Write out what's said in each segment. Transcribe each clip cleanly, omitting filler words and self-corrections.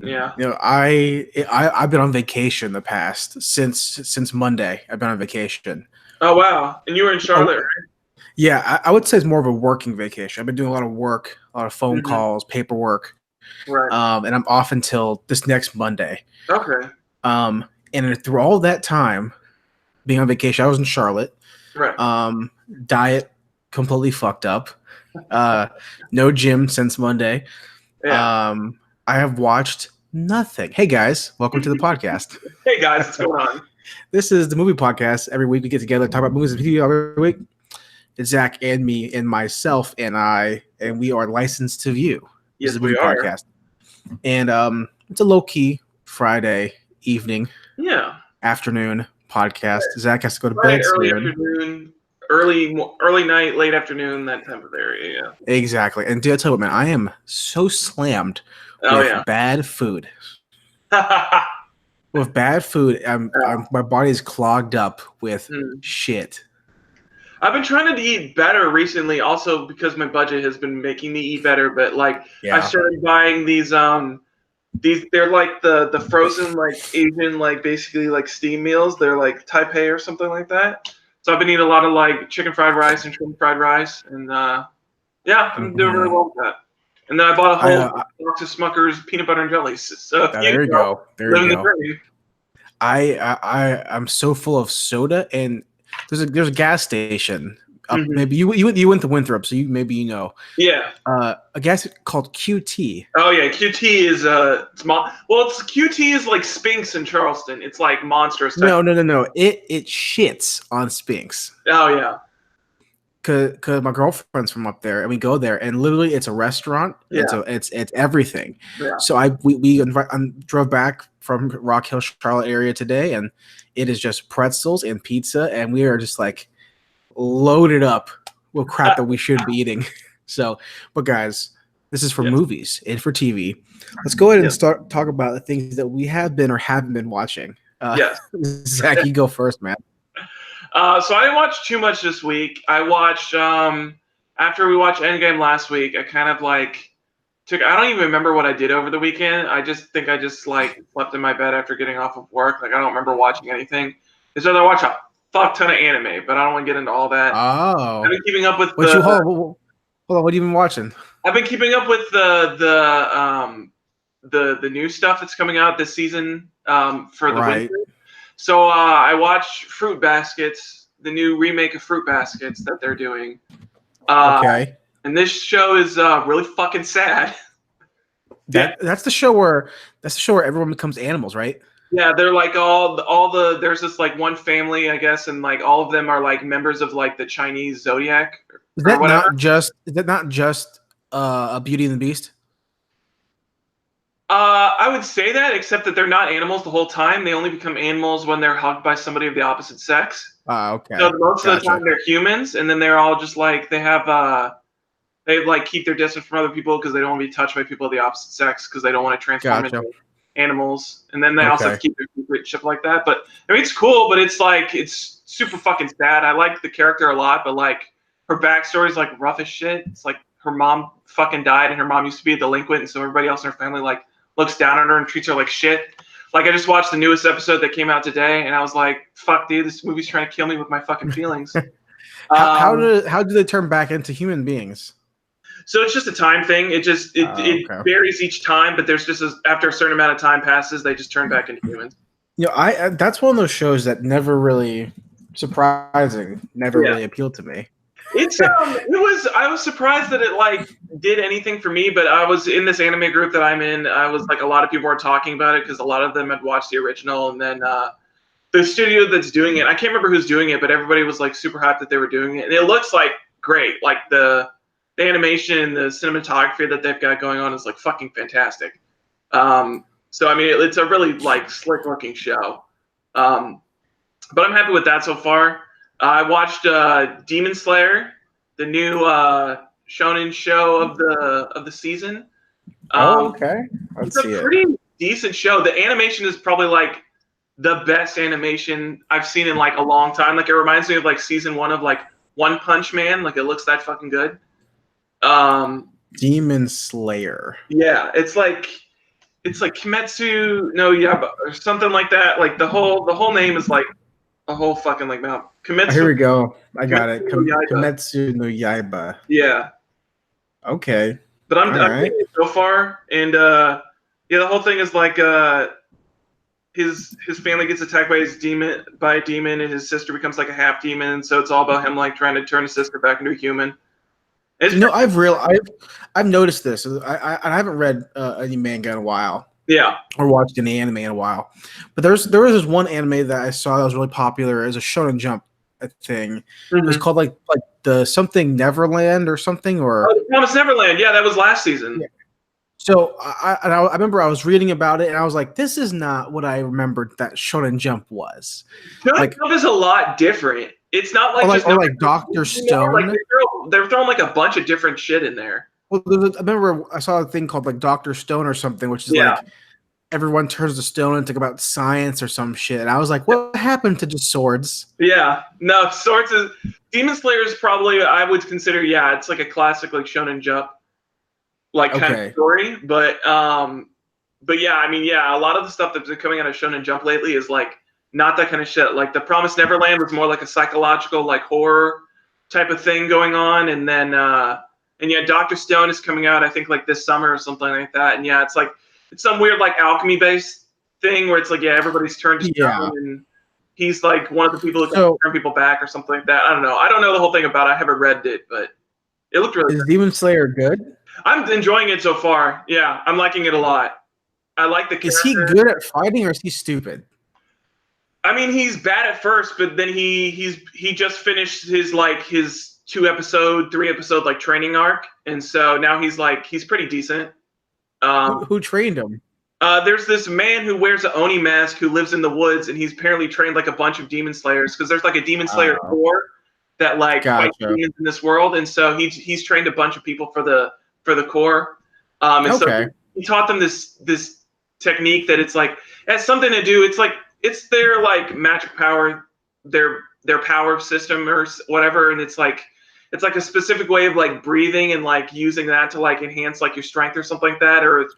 Yeah. I've been on vacation the past since Monday. I've been on vacation. Oh wow! And you were in Charlotte, right? Yeah, I would say it's more of a working vacation. I've been doing a lot of work, a lot of phone Mm-hmm. calls, paperwork, Right. and I'm off until this next Monday. Okay. And through all that time being on vacation, I was in Charlotte. Right. Diet completely fucked up. No gym since Monday. Yeah. I have watched nothing. Hey guys, welcome to the podcast. Hey guys, what's going on? This is the movie podcast. Every week we get together, talk about movies and TV every week. It's Zach and me and myself and we are licensed to view. This is a movie podcast. And it's a low-key Friday evening, afternoon podcast. Zach has to go to bed early soon. Afternoon, early night, late afternoon, that type of area. Yeah. Exactly. And dude, I tell you what, man, I am so slammed with bad food. With bad food, my body is clogged up with shit. I've been trying to eat better recently, also because my budget has been making me eat better. But I started buying these they're like the frozen like Asian like basically like steam meals. They're like Taipei or something like that. So I've been eating a lot of like chicken fried rice and shrimp fried rice, and I'm doing really well with that. And then I bought a whole box of Smucker's peanut butter and jellies. So there you go. There you go. I'm so full of soda, and there's a gas station. Maybe you went to Winthrop, so maybe you know. Yeah. A gas called QT. Oh yeah, QT is QT is like Spinks in Charleston. It's like monstrous. No. It shits on Spinks. Oh yeah. Cause my girlfriend's from up there, and we go there, and literally it's a restaurant. Yeah. It's everything. Yeah. So we drove back from Rock Hill, Charlotte area today, and it is just pretzels and pizza, and we are just like loaded up with crap that we shouldn't be eating. So, but guys, this is for movies and for TV. Let's go ahead and talk about the things that we have been or haven't been watching. Zach, you go first, man. So I didn't watch too much this week. I watched after we watched Endgame last week. I kind of like I don't even remember what I did over the weekend. I just think I just like slept in my bed after getting off of work. Like I don't remember watching anything. So I watched a fuck ton of anime, but I don't want to get into all that. Oh, I've been keeping up with hold on, what have you been watching? I've been keeping up with the new stuff that's coming out this season for the winter. So I watched Fruit Baskets, the new remake of Fruit Baskets that they're doing. Okay. And this show is really fucking sad. That's the show where everyone becomes animals, right? Yeah, they're like all the there's this like one family, I guess, and like all of them are like members of like the Chinese zodiac. Is that not just a Beauty and the Beast? I would say that, except that they're not animals the whole time. They only become animals when they're hugged by somebody of the opposite sex. Okay. So most of the time they're humans, and then they're all just like they like keep their distance from other people because they don't want to be touched by people of the opposite sex because they don't want to transform into animals. And then they also keep their secret shit like that. But I mean, it's cool, but it's like it's super fucking sad. I like the character a lot, but like her backstory is like rough as shit. It's like her mom fucking died, and her mom used to be a delinquent, and so everybody else in her family like looks down on her and treats her like shit. Like I just watched the newest episode that came out today, and I was like, "Fuck, dude, this movie's trying to kill me with my fucking feelings." How do they turn back into human beings? So it's just a time thing. It varies each time, but there's just after a certain amount of time passes, they just turn back into humans. You know, that's one of those shows that never really really appealed to me. I was surprised that it like did anything for me, but I was in this anime group that I'm in. I was like, a lot of people were talking about it because a lot of them had watched the original, and then the studio that's doing it, I can't remember who's doing it, but everybody was like super hyped that they were doing it, and it looks like great. Like the animation and the cinematography that they've got going on is like fucking fantastic. So I mean, it's a really like slick looking show. But I'm happy with that so far. I watched Demon Slayer, the new shonen show of the season. Okay. It's a pretty decent show. The animation is probably like the best animation I've seen in like a long time. Like it reminds me of like season 1 of like One Punch Man. Like it looks that fucking good. Demon Slayer. Yeah, it's like it's like Kimetsu no Yaiba or something like that. Like the whole name is like a whole fucking like mouth. Here Kimetsu, we go. I got it. no Yaiba. Kimetsu no Yaiba. Yeah, Okay. but All I'm right. thinking so far, and yeah, the whole thing is like his family gets attacked by a demon, and his sister becomes like a half demon, and so it's all about him like trying to turn his sister back into a human. It's I've noticed this. I haven't read any manga in a while yeah. or watched any anime in a while, but there was this one anime that I saw that was really popular as a Shonen Jump thing. It was Mhm. called like the something Neverland or something or. Oh, The Promised Neverland. Yeah, that was last season. Yeah. So I remember I was reading about it and I was like, this is not what I remembered that Shonen Jump was. Shonen Like- Jump is a lot different. It's not like just or like Dr. Stone. Like they're throwing like a bunch of different shit in there. Well, I remember I saw a thing called like Dr. Stone or something, which is Yeah. like everyone turns to stone and talk about science or some shit. And I was like, what happened to just swords? Yeah, no, Swords is Demon Slayer is probably I would consider it's like a classic like Shonen Jump like kind Okay. of story, but yeah, I mean a lot of the stuff that's been coming out of Shonen Jump lately is like not that kind of shit. Like The Promised Neverland was more like a psychological like horror type of thing going on, and then and yeah, Dr. Stone is coming out I think like this summer or something like that, and yeah, it's like it's some weird like alchemy based thing where it's like everybody's turned to stone and he's like one of the people who can turn people back or something like that. I don't know the whole thing about it. I haven't read it, but it looked really Is good. Demon Slayer good? I'm enjoying it so far. Yeah, I'm liking it a lot. I like the character. Is he good at fighting or is he stupid? I mean, he's bad at first, but then he just finished his 3-episode like training arc, and so now he's pretty decent. Who trained him? There's this man who wears an Oni mask who lives in the woods, and he's apparently trained like a bunch of demon slayers because there's like a demon slayer corps that like fight demons in this world, and so he's trained a bunch of people for the corps. And so he taught them this technique that it's like it has something to do. It's like it's their like magic power, their power system or whatever, and it's like a specific way of like breathing and like using that to like enhance like your strength or something like that. Or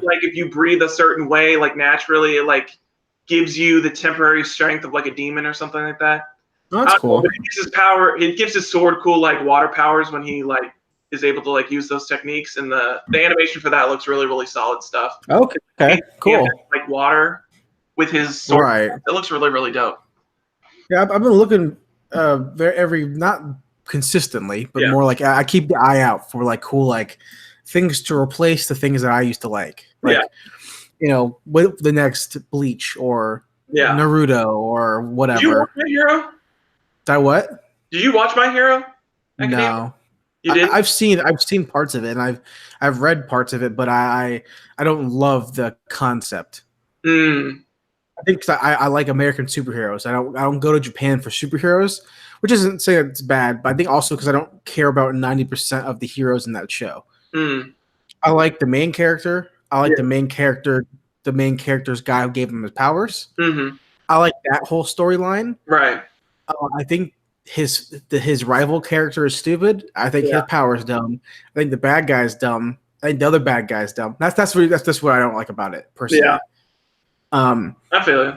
like if you breathe a certain way, like naturally, it like gives you the temporary strength of like a demon or something like that. That's cool. But it gives his sword cool like water powers when he like is able to like use those techniques, and the animation for that looks really really solid stuff. Okay, cool. Like water with his sword. Right. It looks really really dope. Yeah, I've been looking not consistently, but more like I keep the eye out for like cool like things to replace the things that I used to like with the next Bleach or Naruto or whatever. Did you watch My Hero? Did I what? Did you watch My Hero? No. You did? I've seen parts of it, and I've read parts of it, but I don't love the concept. I think I like American superheroes. I don't go to Japan for superheroes, which isn't saying it's bad, but I think also because I don't care about 90% of the heroes in that show. I like the main character. I like the main character's guy who gave him his powers. I like that whole storyline. Right. I think his rival character is stupid. I think his power is dumb. I think the bad guy is dumb. I think the other bad guy is dumb. That's just what I don't like about it personally. Yeah. I feel you.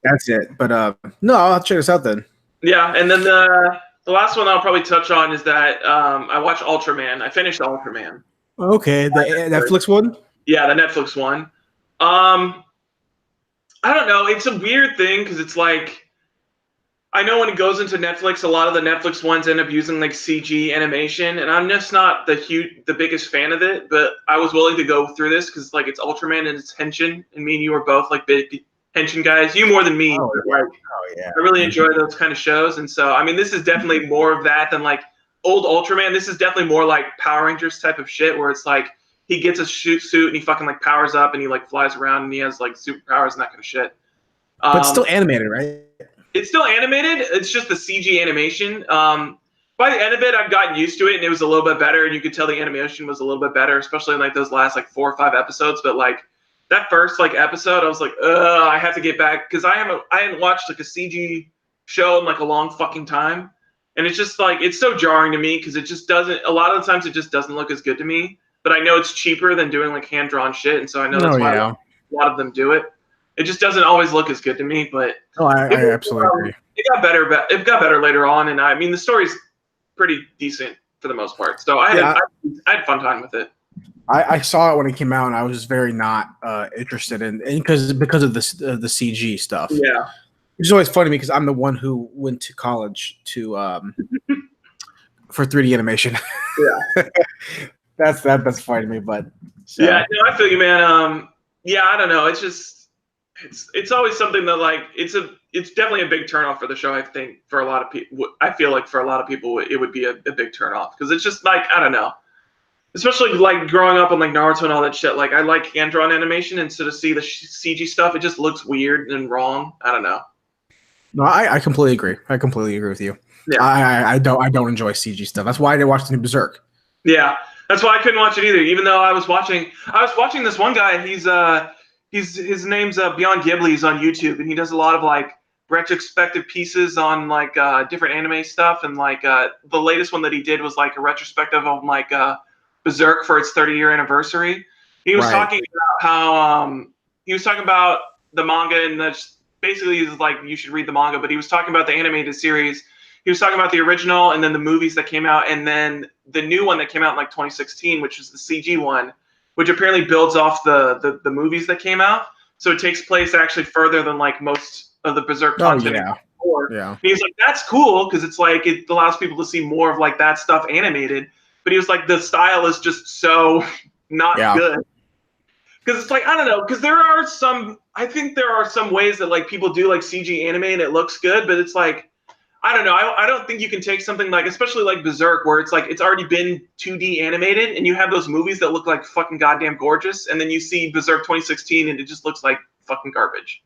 That's it. But no, I'll check this out then. Yeah, and then the last one I'll probably touch on is that I watched Ultraman. I finished Ultraman. Okay, the Netflix one. Yeah, the Netflix one. I don't know. It's a weird thing because it's like I know when it goes into Netflix, a lot of the Netflix ones end up using like CG animation, and I'm just not the biggest fan of it. But I was willing to go through this because like it's Ultraman and it's Henshin, and me and you are both like big Henshin guys. You more than me. I really enjoy those kind of shows, and so I mean, this is definitely more of that than like old Ultraman. This is definitely more like Power Rangers type of shit, where it's like he gets a suit and he fucking like powers up and he like flies around and he has like superpowers and that kind of shit. But it's still animated, right? It's still animated. It's just the CG animation. By the end of it, I've gotten used to it, and it was a little bit better. And you could tell the animation was a little bit better, especially in like those last like 4 or 5 episodes. But like that first like episode, I was like, I have to get back because I hadn't watched like a CG show in like a long fucking time, and it's just like it's so jarring to me because it just doesn't. A lot of the times, it just doesn't look as good to me. but I know it's cheaper than doing like hand drawn shit, and so I know that's why a lot of them do it. It just doesn't always look as good to me, but I absolutely agree. It got better, but it got better later on, and I mean the story's pretty decent for the most part. So I had fun time with it. I saw it when it came out, and I was very not interested in because of the CG stuff. Yeah, which is always funny because I'm the one who went to college to for 3D animation. Yeah, that's funny to me, but so. Yeah, no, I feel you, man. Yeah, I don't know. It's just it's always something that like it's definitely a big turnoff for the show. I think for a lot of people, I feel like for a lot of people, it would be a big turnoff because it's just like I don't know. Especially like growing up on like Naruto and all that shit. Like I like hand drawn animation, and so to see the CG stuff, it just looks weird and wrong. I don't know. No, I completely agree. I completely agree with you. Yeah. I don't enjoy CG stuff. That's why I didn't watch the new Berserk. Yeah, that's why I couldn't watch it either. Even though I was watching this one guy. His name's Beyond Ghibli. He's on YouTube, and he does a lot of like retrospective pieces on like different anime stuff. And like the latest one that he did was like a retrospective of like Berserk for its 30-year anniversary. He was talking about how he was talking about the manga, and that's basically he's like you should read the manga, but he was talking about the animated series. He was talking about the original and then the movies that came out, and then the new one that came out in like 2016, which is the CG one, which apparently builds off the movies that came out. So it takes place actually further than like most of the Berserk content. Yeah. And he's like, that's cool because it's like it allows people to see more of like that stuff animated. But he was like, the style is just so not good. Because it's like, I don't know, because I think there are some ways that like people do like CG anime and it looks good, but it's like, I don't know. I don't think you can take something like, especially like Berserk, where it's like it's already been 2D animated, and you have those movies that look like fucking goddamn gorgeous, and then you see Berserk 2016, and it just looks like fucking garbage.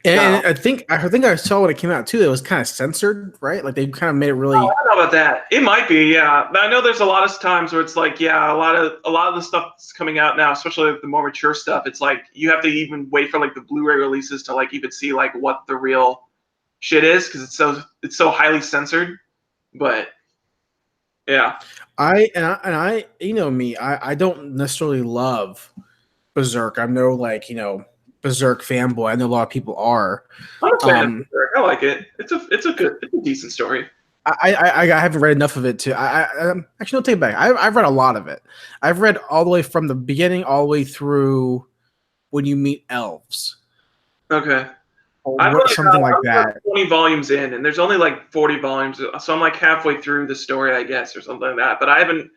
And I think I saw when it came out too. It was kind of censored, right? Like they kind of made it really. Oh, I don't know about that. It might be, yeah. I know there's a lot of times where it's like, yeah, a lot of the stuff that's coming out now, especially like the more mature stuff. It's like you have to even wait for like the Blu-ray releases to like even see like what the real shit is because it's so highly censored. But yeah, I you know me, I don't necessarily love Berserk. I'm no like Berserk fanboy. I know a lot of people are. I'm a fan of Berserk. I like it. It's a decent story. I haven't read enough of it to. Actually, no, take it back. I've read a lot of it. I've read all the way from the beginning all the way through when you meet elves. Okay. Something like that. 20 volumes in, and there's only like 40 volumes, so I'm like halfway through the story, I guess, or something like that. But I haven't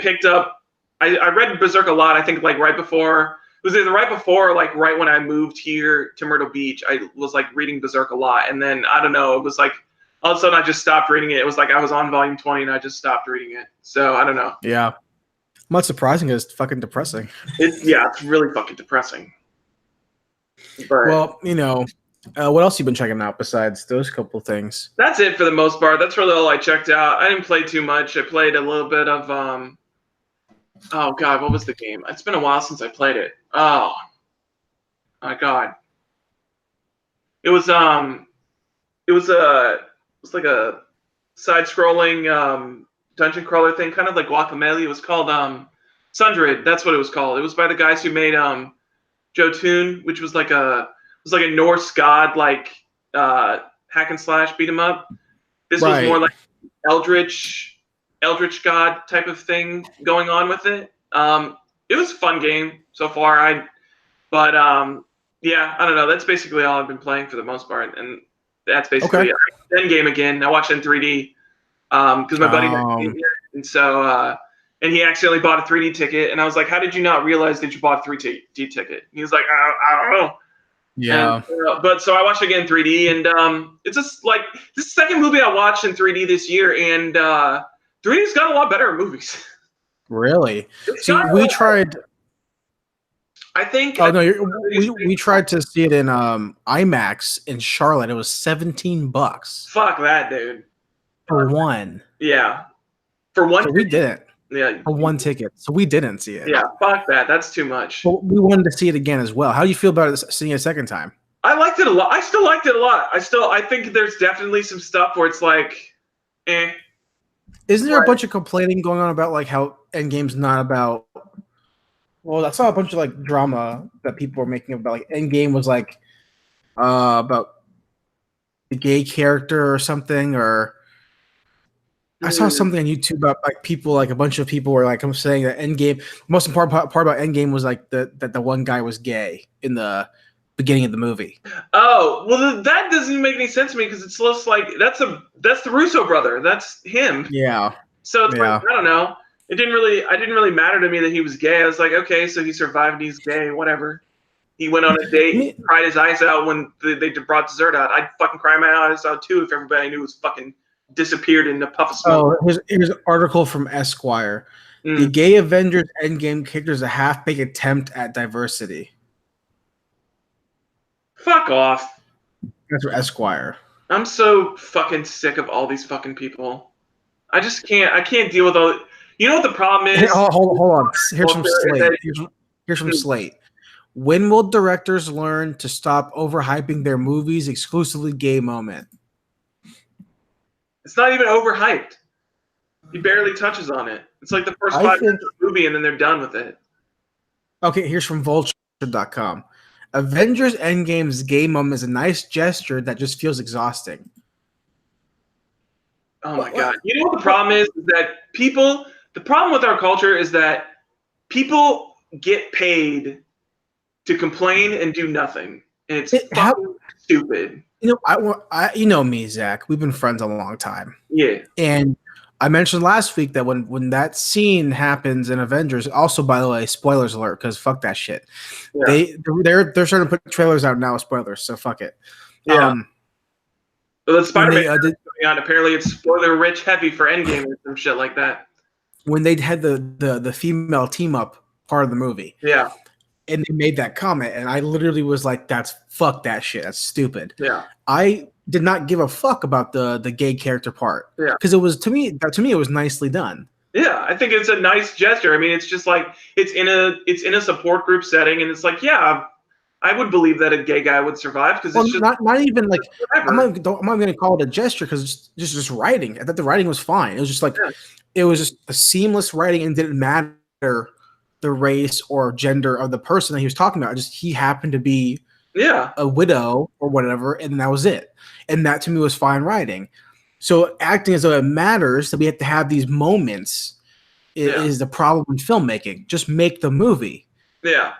picked up. I read Berserk a lot. I think like right before. It was either right before or like right when I moved here to Myrtle Beach. I was like reading Berserk a lot, and then I don't know. It was like all of a sudden I just stopped reading it. It was like I was on volume 20 and I just stopped reading it. So I don't know. Yeah, not surprising. It's fucking depressing. It's really fucking depressing. But, well, what else you been checking out besides those couple things? That's it for the most part. That's really all I checked out. I didn't play too much. I played a little bit of oh god, what was the game? It's been a while since I played it. Oh my god. It was like a side-scrolling dungeon crawler thing, kind of like Guacamelee. It was called Sundred. That's what it was called. It was by the guys who made Jotun, which was like a Norse god like hack and slash beat 'em up. This was more like Eldritch god type of thing going on with it. It was a fun game so far. Yeah, I don't know. That's basically all I've been playing for the most part, and that's basically it. Endgame again. I watched it in 3D because my buddy had seen it, and so and he accidentally bought a 3D ticket, and I was like, "How did you not realize that you bought a 3D ticket?" And he was like, "I don't know." Yeah. And, but so I watched it again in 3D, and it's just like this is the second movie I watched in 3D this year, and 3D's got a lot better movies. Really? See, we tried. I think. Oh no, we tried to see it in IMAX in Charlotte. It was $17. Fuck that, dude. For one. Yeah. For one. So we didn't. Yeah. For one ticket, so we didn't see it. Yeah. Fuck that. That's too much. But we wanted to see it again as well. How do you feel about it seeing it a second time? I liked it a lot. I still liked it a lot. I think there's definitely some stuff where it's like, eh. Isn't there a bunch of complaining going on about like how Endgame's not about. Well, I saw a bunch of like drama that people were making about like Endgame was like about the gay character or something, or I saw something on YouTube about like people, like a bunch of people were like, I'm saying that Endgame, most important part about Endgame was like that the one guy was gay in the beginning of the movie. Oh, well, that doesn't make any sense to me because it's just like that's the Russo brother. That's him. Yeah. So it's like, I don't know. I didn't really matter to me that he was gay. I was like, okay, so he survived and he's gay, whatever. He went on a date, cried his eyes out when they brought dessert out. I'd fucking cry my eyes out too if everybody I knew was fucking disappeared in a puff of smoke. Oh, here's an article from Esquire. The gay Avengers Endgame character is a half-baked attempt at diversity. Fuck off. That's for Esquire. I'm so fucking sick of all these fucking people. I just can't. I can't deal with all. You know what the problem is? Hey, hold on. Here's from Slate. Here's from Slate. When will directors learn to stop overhyping their movies exclusively gay moment? It's not even overhyped. He barely touches on it. It's like the first 5 minutes of the movie and then they're done with it. Okay, here's from Vulture.com. Avengers Endgame's gay moment is a nice gesture that just feels exhausting. Oh my God. You know what the problem is that the problem with our culture is that people get paid to complain and do nothing. And it's fucking stupid. You know, you know me, Zach. We've been friends a long time. Yeah. And I mentioned last week that when that scene happens in Avengers, also, by the way, spoilers alert, because fuck that shit. Yeah. They're starting to put trailers out now with spoilers, so fuck it. Yeah. Well, the Spider-Man coming out, apparently it's spoiler rich heavy for Endgame and some shit like that. When they had the female team up part of the movie. Yeah. And they made that comment, and I literally was like, fuck that shit. That's stupid. Yeah. I did not give a fuck about the gay character part. Yeah. Because it was to me it was nicely done. Yeah, I think it's a nice gesture. I mean, it's just like it's in a support group setting, and it's like, yeah, I would believe that a gay guy would survive because it's just not even like I'm not going to call it a gesture because it's just writing. I thought the writing was fine. It was just like it was just a seamless writing and didn't matter the race or gender of the person that he was talking about. Just he happened to be a widow or whatever, and that was it. And that to me was fine writing. So acting as though it matters that we have to have these moments is the problem in filmmaking. Just make the movie. Yeah.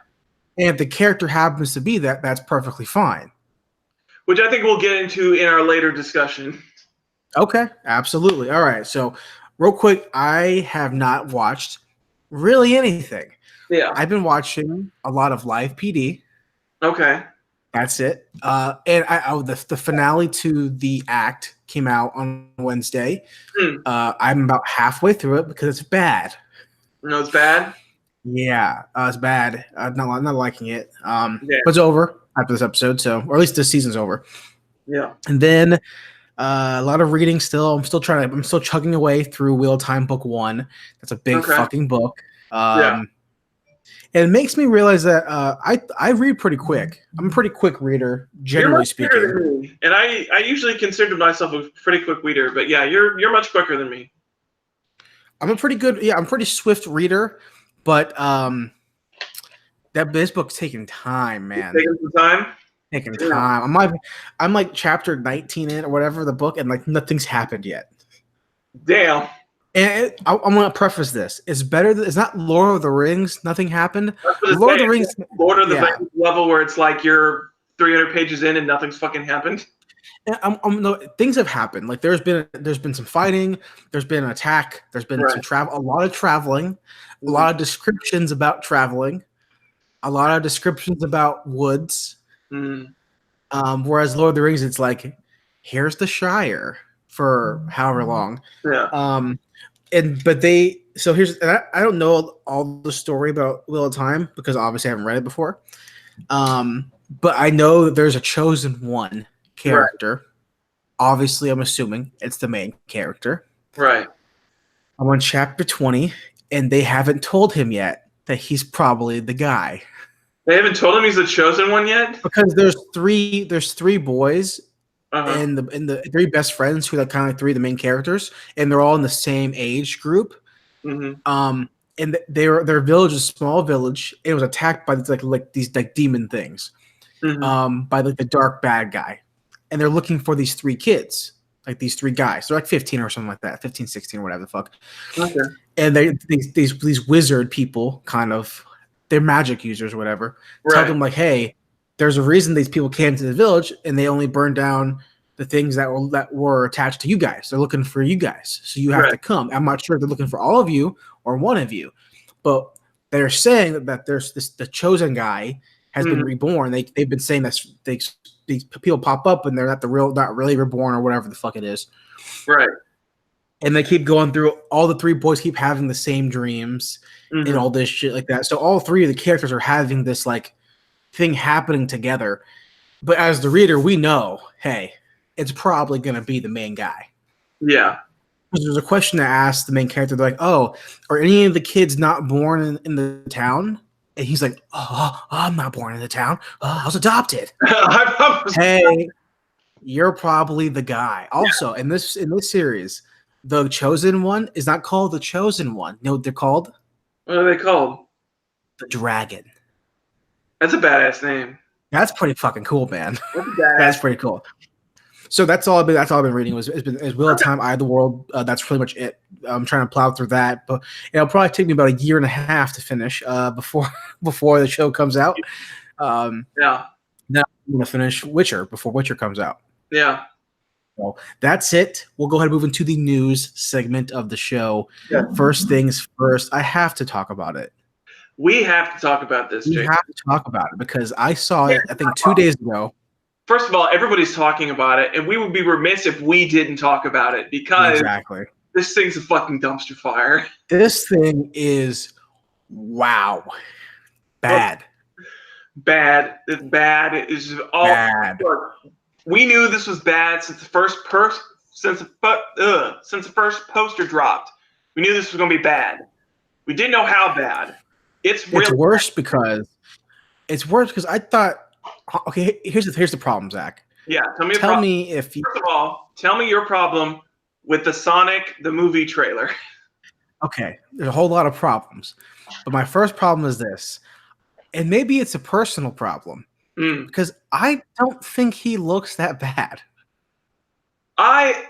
And if the character happens to be that, that's perfectly fine. Which I think we'll get into in our later discussion. Okay, absolutely. All right. So real quick, I have not watched really anything. Yeah. I've been watching a lot of Live PD. Okay. That's it. And the finale to The Act came out on Wednesday. I'm about halfway through it because it's bad. No, it's bad? Yeah, it's bad. I'm not liking it. But it's over after this episode, or at least this season's over. Yeah. And then a lot of reading still. I'm still chugging away through Wheel of Time Book 1. That's a big fucking book. And it makes me realize that I read pretty quick. I'm a pretty quick reader, generally speaking. Than me. And I usually consider myself a pretty quick reader, but yeah, you're much quicker than me. I'm a pretty swift reader, but this book's taking time, man. Taking time. I'm like chapter 19 in or whatever the book, and like nothing's happened yet. Damn. And I'm going to preface this. It's better. It's not Lord of the Rings. Nothing happened. Lord of the Rings level where it's like you're 300 pages in and nothing's fucking happened. No, things have happened. Like there's been some fighting. There's been an attack. There's been some travel. A lot of traveling. A lot of descriptions about traveling. A lot of descriptions about woods. Whereas Lord of the Rings, it's like, here's the Shire for however long. Yeah. I don't know all the story about Wheel of Time because obviously I haven't read it before. But I know that there's a chosen one character. Right. Obviously, I'm assuming it's the main character. Right. I'm on chapter 20, and they haven't told him yet that he's probably the guy. They haven't told him he's the chosen one yet? Because there's three boys. And the three best friends who are kind of like three of the main characters, and they're all in the same age group. Mm-hmm. and their village is a small village. It was attacked by these demon things, by the dark bad guy, and they're looking for these 3 kids, like these 3 guys. They're like 15 or something like that, 15, 16, or whatever the fuck. Okay. And these wizard people, kind of, they're magic users or whatever, tell them like, hey, there's a reason these people came to the village, and they only burned down the things that were attached to you guys. They're looking for you guys, so you have to come. I'm not sure if they're looking for all of you or one of you, but they're saying that there's the chosen guy has been reborn. They've been saying that these people pop up and they're not really reborn or whatever the fuck it is. Right. And they keep going through. All the 3 boys keep having the same dreams and all this shit like that. So all 3 of the characters are having this like thing happening together. But as the reader, we know, hey, it's probably going to be the main guy. Yeah. There's a question that asks the main character, they're like, oh, are any of the kids not born in the town? And he's like, oh, I'm not born in the town. Oh, I was adopted. Hey, you're probably the guy. Also, in this series, the Chosen One is not called the Chosen One. You know what they're called? What are they called? The Dragon. That's a badass name. That's pretty fucking cool, man. That's, that's pretty cool. So that's all I've been reading. Is Wheel of Time, Eye of the World. That's pretty much it. I'm trying to plow through that, but it'll probably take me about a year and a half to finish before the show comes out. Yeah. Now I'm gonna finish Witcher before Witcher comes out. Yeah. So that's it. We'll go ahead and move into the news segment of the show. Yeah. First things first, I have to talk about it. We have to talk about this, Jake. We have to talk about it because I saw it, I think 2 days ago. First of all, everybody's talking about it, and we would be remiss if we didn't talk about it because this thing's a fucking dumpster fire. This thing is, wow, bad. Bad. It's bad. It's all bad. We knew this was bad since the first poster dropped. We knew this was going to be bad. We didn't know how bad. It's worse because I thought. Okay, here's the problem, Zach. Yeah, tell me if you, first of all, tell me your problem with the Sonic the movie trailer. Okay, there's a whole lot of problems, but my first problem is this, and maybe it's a personal problem because I don't think he looks that bad.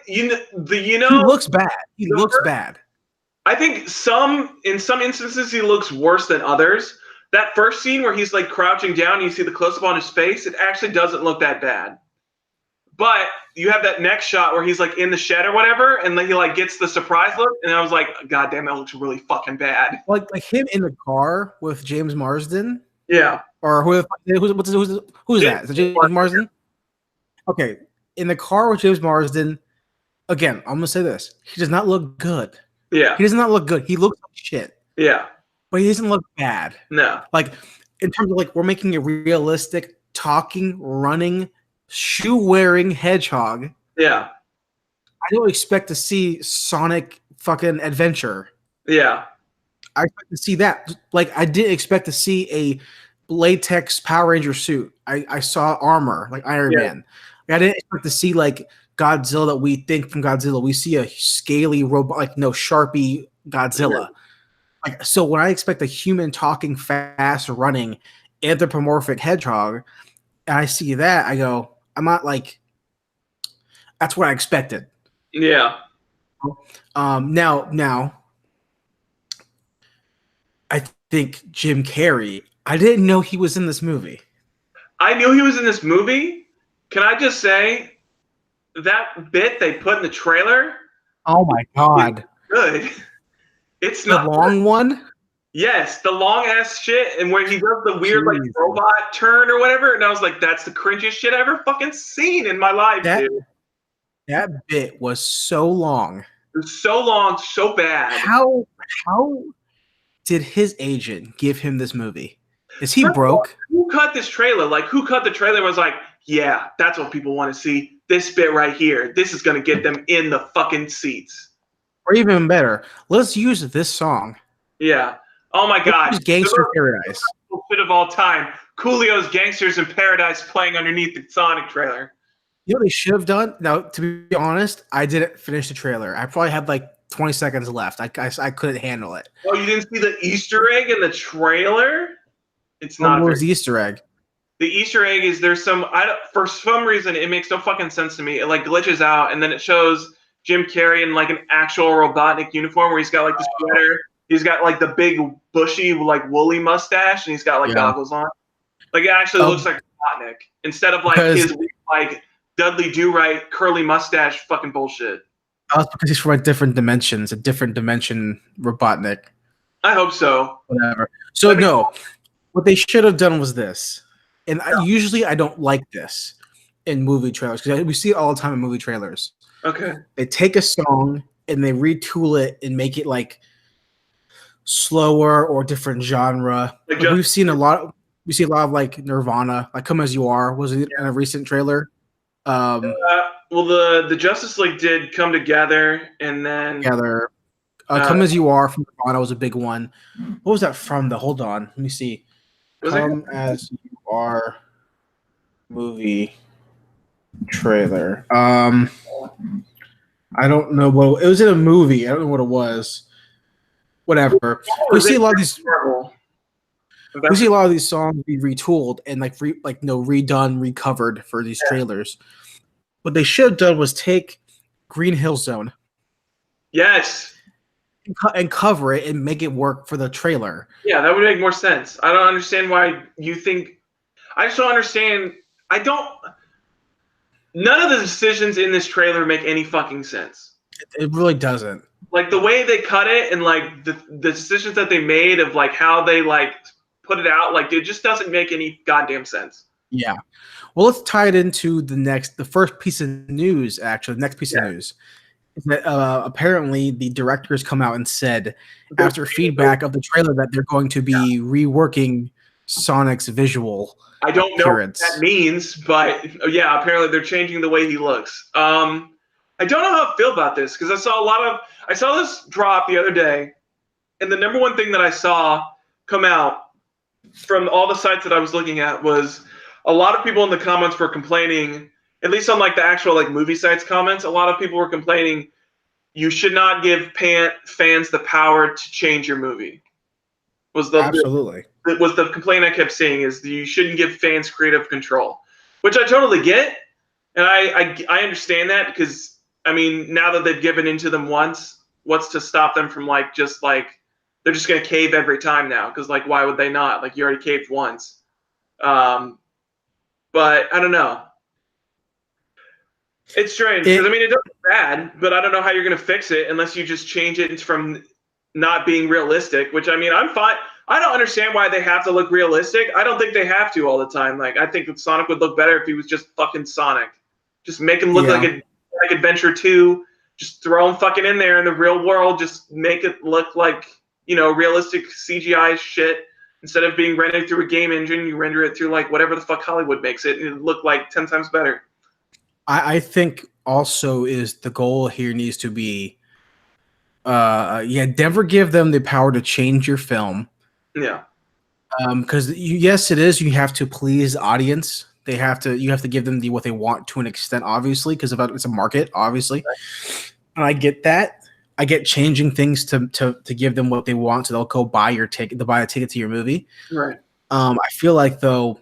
He looks bad. He looks bad. I think in some instances he looks worse than others. That first scene where he's like crouching down and you see the close-up on his face, it actually doesn't look that bad. But you have that next shot where he's like in the shed or whatever, and then he like gets the surprise look, and I was like, God damn, that looks really fucking bad. Like him in the car with James Marsden? Yeah. Or who's that? Is it James Marsden? Okay. In the car with James Marsden, again, I'm gonna say this. He does not look good. Yeah. He does not look good. He looks like shit. Yeah. But he doesn't look bad. No. Like, in terms of, like, we're making a realistic, talking, running, shoe-wearing hedgehog. Yeah. I don't expect to see Sonic fucking Adventure. Yeah. I expect to see that. Like, I didn't expect to see a latex Power Ranger suit. I saw armor, like Iron Man. Like, I didn't expect to see, like, Godzilla that we think from Godzilla. We see a scaly robot, like, no, Sharpie Godzilla. Yeah. Like, so when I expect a human talking fast, running, anthropomorphic hedgehog, and I see that, I go, I'm not like, that's what I expected. Yeah. Now, I think Jim Carrey, I didn't know he was in this movie. I knew he was in this movie. Can I just say, that bit they put in the trailer? Oh my God. Good. It's the long one? Yes, the long ass shit, and where he does the weird like robot turn or whatever, and I was like, that's the cringiest shit I ever fucking seen in my life, dude. That bit was so long. It was so long, so bad. How did his agent give him this movie? Is he broke? Who cut this trailer? Like, who cut the trailer and was like, yeah, that's what people want to see. This bit right here. This is gonna get them in the fucking seats. Or even better, let's use this song. Yeah. Oh my God. Gangster Paradise. Shit of all time. Coolio's Gangsters in Paradise playing underneath the Sonic trailer. You know what they should have done? Now, to be honest, I didn't finish the trailer. I probably had like 20 seconds left. I couldn't handle it. Oh, you didn't see the Easter egg in the trailer? It's What not. was the Easter egg? The Easter egg is there's some. For some reason it makes no fucking sense to me. It like glitches out, and then it shows Jim Carrey in like an actual Robotnik uniform where he's got like the sweater. He's got like the big bushy like woolly mustache, and he's got like goggles on. Like it actually looks like Robotnik instead of like his like Dudley Do-Right curly mustache fucking bullshit. That's because he's from a different dimension Robotnik. I hope so. Whatever. So no, what they should have done was this. And usually I don't like this in movie trailers because we see it all the time in movie trailers. Okay. They take a song and they retool it and make it like slower or different genre. Like we see a lot of like Nirvana, like "Come As You Are" was in a recent trailer. Well, the Justice League did come together, and then "Come As You Are" from Nirvana was a big one. What was that from? Hold on, let me see. "Come As You Are" movie trailer. I don't know what it was in a movie. I don't know what it was. Whatever. We see a lot of these. We see a lot of these songs be retooled and redone, recovered for these trailers. What they should have done was take Green Hill Zone. Yes. And cover it and make it work for the trailer. Yeah, that would make more sense. I don't understand why you think. I just don't understand. None of the decisions in this trailer make any fucking sense. It really doesn't. Like the way they cut it and like the decisions that they made of like how they like put it out, like it just doesn't make any goddamn sense. Yeah. Well, let's tie it into the first piece of news. Actually, the next piece of news is that apparently the directors come out and said after feedback of the trailer that they're going to be reworking Sonic's visual. I don't know what that means, but yeah, apparently they're changing the way he looks. I don't know how I feel about this because I saw this drop the other day, and the number one thing that I saw come out from all the sites that I was looking at was a lot of people in the comments were complaining, at least on like the actual like movie sites comments, a lot of people were complaining you should not give fans the power to change your movie. Absolutely. Was the complaint I kept seeing is you shouldn't give fans creative control, which I totally get. And I understand that because, I mean, now that they've given into them once, what's to stop them from like just like they're just going to cave every time now? Because like, why would they not? Like you already caved once. But I don't know. It's strange because I mean it doesn't look bad, but I don't know how you're going to fix it unless you just change it from not being realistic. Which I mean, I'm fine. I don't understand why they have to look realistic. I don't think they have to all the time. Like I think that Sonic would look better if he was just fucking Sonic. Just make him look like Adventure 2. Just throw him fucking in there in the real world. Just make it look like, you know, realistic CGI shit. Instead of being rendered through a game engine, you render it through like whatever the fuck Hollywood makes it, and it look like 10 times better. I think also is the goal here needs to be, never give them the power to change your film. Yeah. Because yes, it is. You have to please the audience. You have to give them what they want to an extent, obviously, because it's a market, obviously. Right. And I get that. I get changing things to give them what they want, so they'll go buy your ticket, buy a ticket to your movie. Right. I feel like though,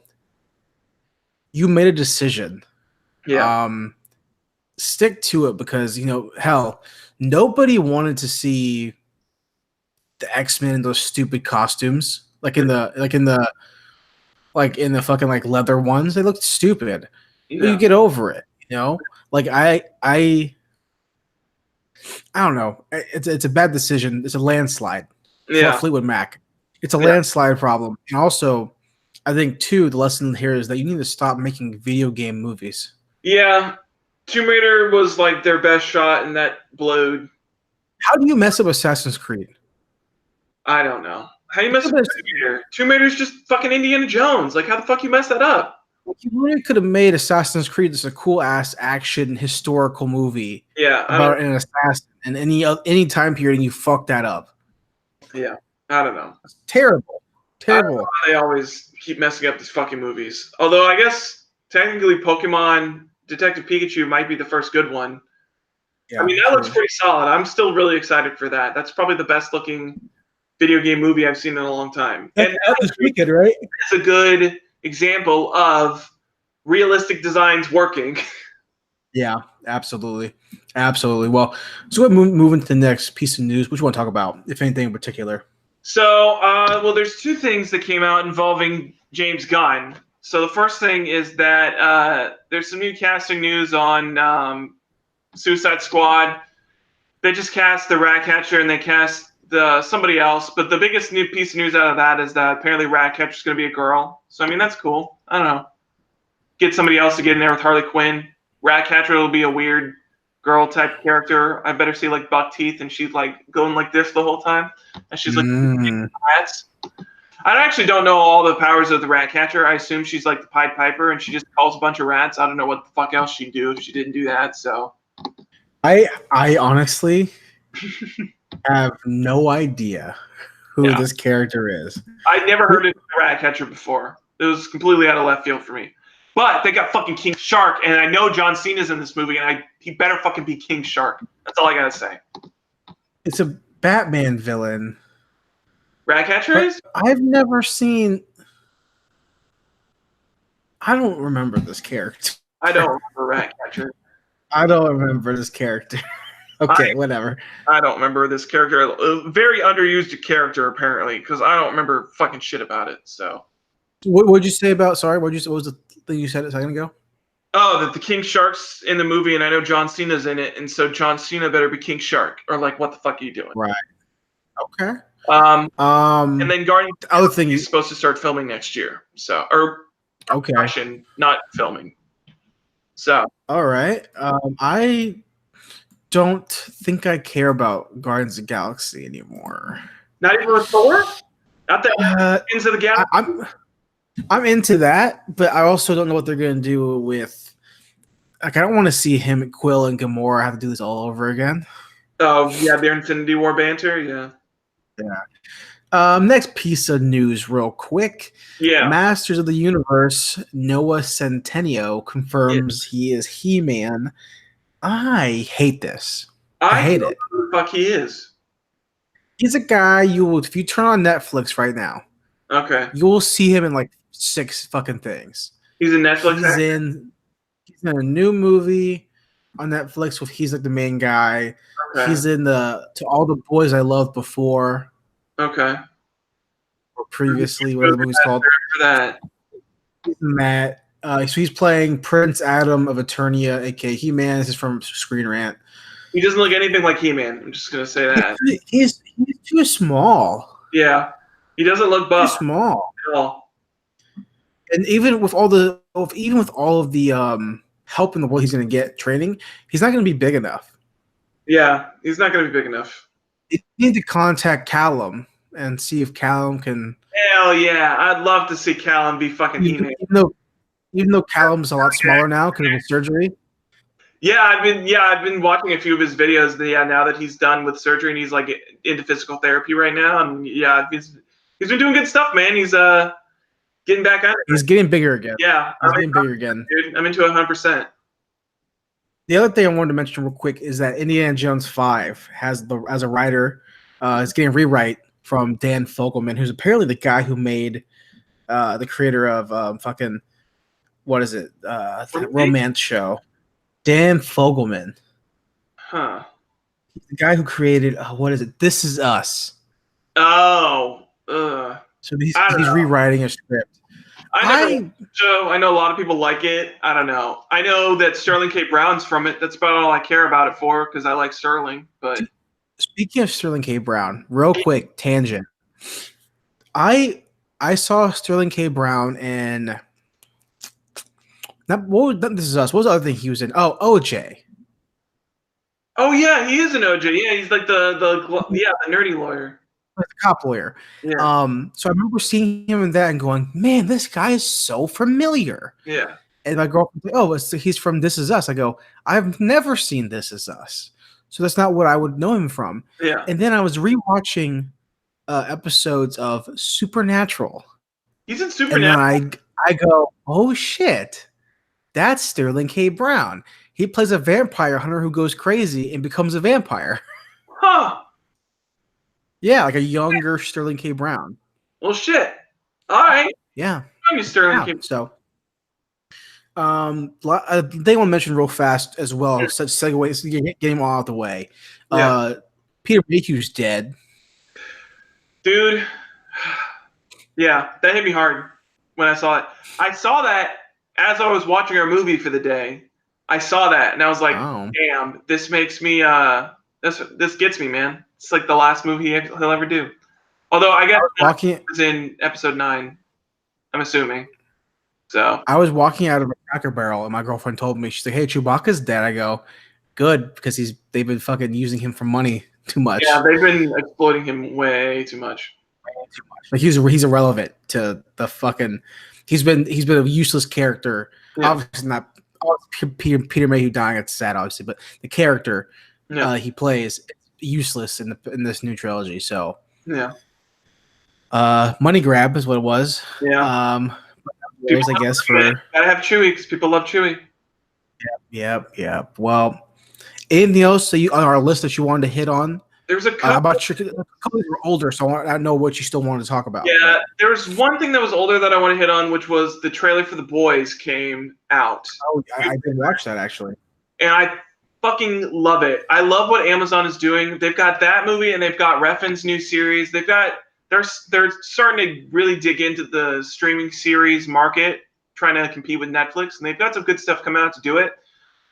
you made a decision. Yeah. Stick to it because hell, nobody wanted to see the X-Men in those stupid costumes, like in the fucking like leather ones. They looked stupid. Yeah. You get over it, Like I don't know. It's a bad decision. It's a landslide for Fleetwood Mac. It's a landslide problem. And also, I think too, the lesson here is that you need to stop making video game movies. Yeah. Tomb Raider was like their best shot, and that blowed. How do you mess up Assassin's Creed? I don't know. How do you mess up Tomb Raider? Tomb Raider's just fucking Indiana Jones. Like, how the fuck you mess that up? You really could have made Assassin's Creed just a cool ass action historical movie. Yeah, about an assassin and any time period, and you fuck that up. Yeah, I don't know. It's terrible. They always keep messing up these fucking movies. Although I guess technically Pokemon Detective Pikachu might be the first good one. Yeah, I mean, that looks true. pretty solid. I'm still really excited for that. That's probably the best looking video game movie I've seen in a long time. That's And out this weekend, right? that's a good example of realistic designs working. Yeah, absolutely, absolutely. Well, so we're moving to the next piece of news. What you want to talk about, if anything in particular? So, well, there's two things that came out involving James Gunn. So the first thing is that there's some new casting news on Suicide Squad. They just cast the Ratcatcher and they cast somebody else. But the biggest new piece of news out of that is that apparently Ratcatcher's going to be a girl. So I mean that's cool. I don't know. Get somebody else to get in there with Harley Quinn. Ratcatcher will be a weird girl type character. I better see like buck teeth and she's like going like this the whole time. And she's like rats. I actually don't know all the powers of the Ratcatcher. I assume she's like the Pied Piper and she just calls a bunch of rats. I don't know what the fuck else she'd do if she didn't do that. So I honestly have no idea who this character is. I'd never heard of the Ratcatcher before. It was completely out of left field for me. But they got fucking King Shark, and I know John Cena's in this movie, and he better fucking be King Shark. That's all I gotta say. It's a Batman villain. Ratcatcher is? I've never seen. I don't remember this character. I don't remember Ratcatcher. I don't remember this character. Okay, whatever. I don't remember this character. A very underused character, apparently, because I don't remember fucking shit about it. So, what would you say about? Sorry, what was the thing you said a second ago? oh, that the King Shark's in the movie, and I know John Cena's in it, and so John Cena better be King Shark, or like, what the fuck are you doing? Right. Okay. And then Guardians. The other thing is supposed to start filming next year. So, or okay, production, not filming. So, all right. I don't think I care about Guardians of the Galaxy anymore. Not even with Thor? Not that into the Galaxy? I'm into that, but I also don't know what they're going to do with. Like, I don't want to see him, Quill, and Gamora have to do this all over again. Oh, yeah, their Infinity War banter, yeah. Yeah. Next piece of news, real quick. Yeah. Masters of the Universe, Noah Centineo confirms he is He-Man. I hate this. I hate it. Who the fuck he is? He's a guy if you turn on Netflix right now, okay, you will see him in like 6 fucking things. He's in Netflix. He's in a new movie on Netflix with he's like the main guy. Okay. He's in To All the Boys I Loved Before. Okay. Or previously, whatever the movie's called. For that. He's in that. So he's playing Prince Adam of Eternia, aka He-Man. This is from Screen Rant. He doesn't look anything like He-Man. I'm just gonna say that. He's too small. Yeah, he doesn't look buff. Too small at all. And even with all the help in the world he's going to get training, he's not going to be big enough. Yeah, he's not going to be big enough. You need to contact Callum and see if Callum can. Hell yeah, I'd love to see Callum be fucking He-Man. Even though Callum's a lot smaller now because of his surgery. Yeah, I've been watching a few of his videos. Now that he's done with surgery and he's like into physical therapy right now, and yeah, he's been doing good stuff, man. He's getting back on it. He's getting bigger again. Yeah, he's getting bigger again. Dude, I'm into 100%. The other thing I wanted to mention real quick is that Indiana Jones 5 has as a writer, is getting a rewrite from Dan Fogelman, who's apparently the guy who made the creator of fucking what is it? The romance show. Dan Fogelman. Huh. The guy who created what is it? This Is Us. Oh. So he's rewriting a script. I know a lot of people like it. I don't know. I know that Sterling K. Brown's from it. That's about all I care about it for because I like Sterling. But speaking of Sterling K. Brown, real quick tangent. I saw Sterling K. Brown in This Is Us. What was the other thing he was in? Oh, OJ. Oh yeah, he is an OJ. Yeah, he's like the nerdy lawyer. The cop lawyer. Yeah. So I remember seeing him in that and going, man, this guy is so familiar. Yeah. And my girlfriend said, oh, he's from This Is Us. I go, I've never seen This Is Us. So that's not what I would know him from. Yeah. And then I was rewatching episodes of Supernatural. He's in Supernatural. And then I go, oh shit, that's Sterling K. Brown. He plays a vampire hunter who goes crazy and becomes a vampire. Huh. Yeah, like a younger Sterling K. Brown. Well, shit. All right. Yeah. I'm Sterling Yeah. K. So, they want to mention real fast as well. Such segues, getting them all out the way. Yeah. Peter Mayhew's dead. Dude. Yeah, that hit me hard when I saw it. I saw that as I was watching our movie for the day. I saw that and I was like, Oh. damn, this makes me this gets me, man. It's like the last movie he'll ever do. Although I guess it was in episode 9, I'm assuming. So I was walking out of a Cracker Barrel and my girlfriend told me, she's like, "Hey, Chewbacca's dead." I go, "Good," because they've been fucking using him for money too much. Yeah, they've been exploiting him way too much. Like he's irrelevant to the fucking. He's been a useless character. Yeah. Obviously not. Peter Mayhew dying, it's sad, obviously, but the character he plays is useless in this new trilogy. So yeah, money grab is what it was. Yeah. I guess for gotta have Chewie because people love Chewie. Yep. Well, anything else on our list that you wanted to hit on? There's a couple. About a couple were older, so I know what you still wanted to talk about. Yeah, there was one thing that was older that I want to hit on, which was the trailer for The Boys came out. Oh, I did watch that actually, and I fucking love it. I love what Amazon is doing. They've got that movie, and they've got Refn's new series. They're starting to really dig into the streaming series market, trying to compete with Netflix, and they've got some good stuff coming out to do it.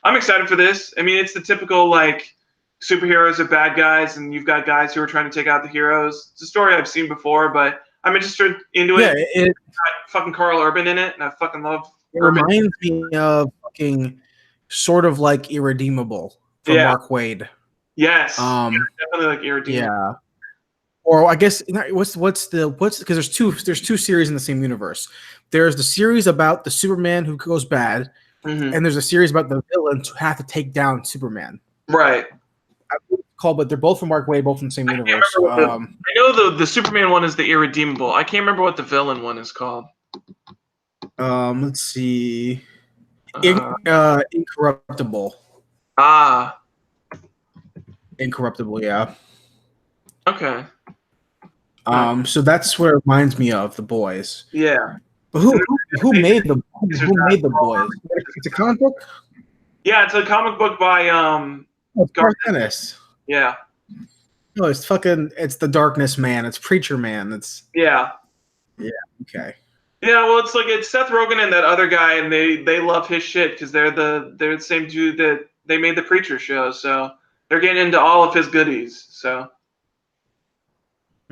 I'm excited for this. I mean, it's the typical like superheroes are bad guys, and you've got guys who are trying to take out the heroes. It's a story I've seen before, but I'm interested into it. Yeah, it's got fucking Carl Urban in it, and I fucking love. It reminds me of fucking sort of like Irredeemable from Mark Waid. Yes, definitely like Irredeemable. Yeah. Or I guess what's because there's two series in the same universe. There's the series about the Superman who goes bad, and there's a series about the villains who have to take down Superman. Right. But they're both from Mark Waid, both from the same universe. I know the Superman one is the Irredeemable. I can't remember what the villain one is called. Let's see. Incorruptible. Incorruptible, yeah. Okay. So that's what it reminds me of The Boys. Yeah. But who made the Boys? It's a comic book? Yeah, it's a comic book by Garth Ennis. Yeah. No, it's the Darkness Man. It's Preacher Man. Yeah. Okay. Yeah, well, it's Seth Rogen and that other guy, and they love his shit because they're the same dude that they made the Preacher show, so they're getting into all of his goodies. So.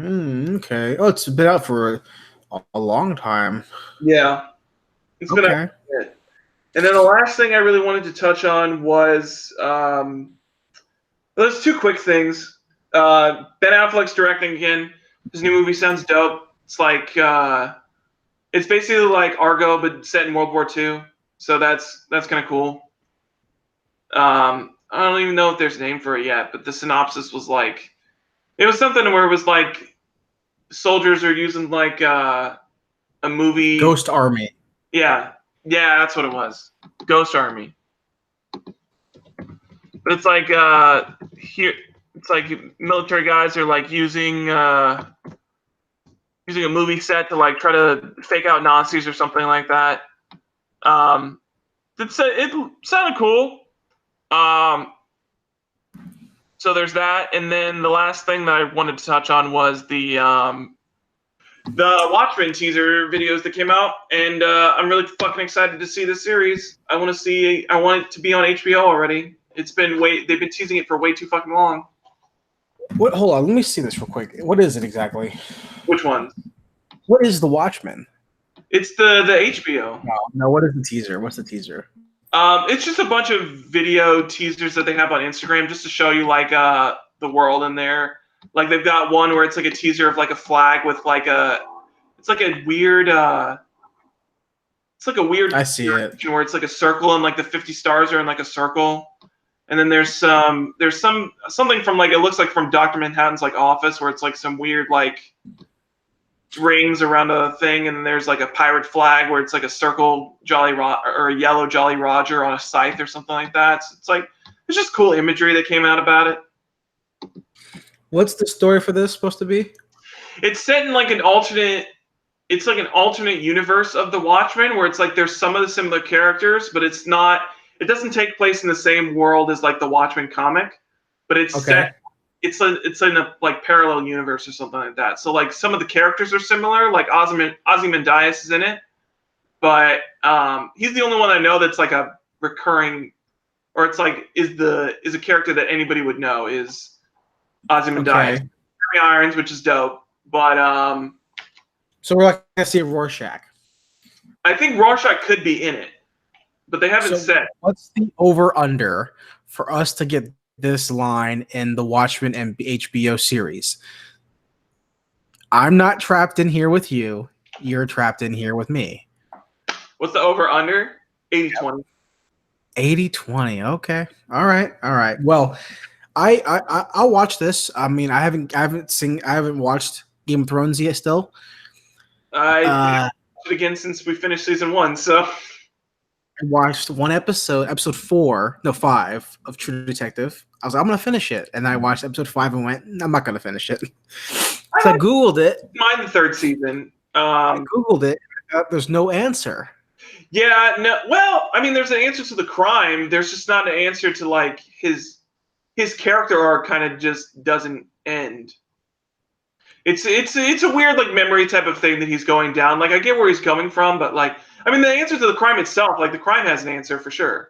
Okay. Oh, it's been out for a long time. Yeah. It's been out for a bit. And then the last thing I really wanted to touch on was there's two quick things. Ben Affleck's directing again. His new movie sounds dope. It's like it's basically like Argo but set in World War II. So that's kind of cool. I don't even know if there's a name for it yet, but the synopsis was it was something where it was like soldiers are using like a movie Ghost Army. Yeah, that's what it was. Ghost Army. But it's like here, it's like military guys are like using a movie set to like try to fake out Nazis or something like that. It sounded cool. So there's that, and then the last thing that I wanted to touch on was the Watchmen teaser videos that came out, and I'm really fucking excited to see this series. I want it to be on HBO already. They've been teasing it for way too fucking long. What? Hold on, let me see this real quick. What is it exactly? Which one? What is the Watchmen? It's the HBO. No. What is the teaser? What's the teaser? It's just a bunch of video teasers that they have on Instagram just to show you like the world in there. Like they've got one where it's like a teaser of like a flag with like it's like a weird I see it. Where it's like a circle and like the 50 stars are in like a circle. And then there's something from like it looks like from Dr. Manhattan's like office where it's like some weird like rings around a thing, and there's like a pirate flag where it's like a circle or a yellow Jolly Roger on a scythe or something like that. So it's like it's just cool imagery that came out about it. What's the story for this supposed to be? It's set in like an alternate. It's like an alternate universe of the Watchmen, where it's like there's some of the similar characters, but it's not. It doesn't take place in the same world as like the Watchmen comic, but it's set. It's in a like parallel universe or something like that. So like some of the characters are similar. Like Ozymandias is in it, but he's the only one I know that's like a recurring, or it's like is a character that anybody would know is Ozymandias. Okay. Jeremy Irons, which is dope, but So we're like gonna see Rorschach. I think Rorschach could be in it, but they haven't said. What's the over/under for us to get this line in the Watchmen and HBO series? I'm not trapped in here with you. You're trapped in here with me. What's the over/under? 80-20. 80-20. Okay. All right. Well, I'll watch this. I mean, I haven't watched Game of Thrones yet still. I watched it again since we finished season 1, so I watched one episode 5 of True Detective. I was like, I'm gonna finish it, and I watched episode 5 and went, I'm not gonna finish it. So I googled it. Mine the third season. I googled it. There's no answer. Yeah, no. Well, I mean, there's an answer to the crime. There's just not an answer to like his character arc. Kind of just doesn't end. It's a weird like memory type of thing that he's going down. Like I get where he's coming from, but like I mean the answer to the crime itself, like the crime has an answer for sure.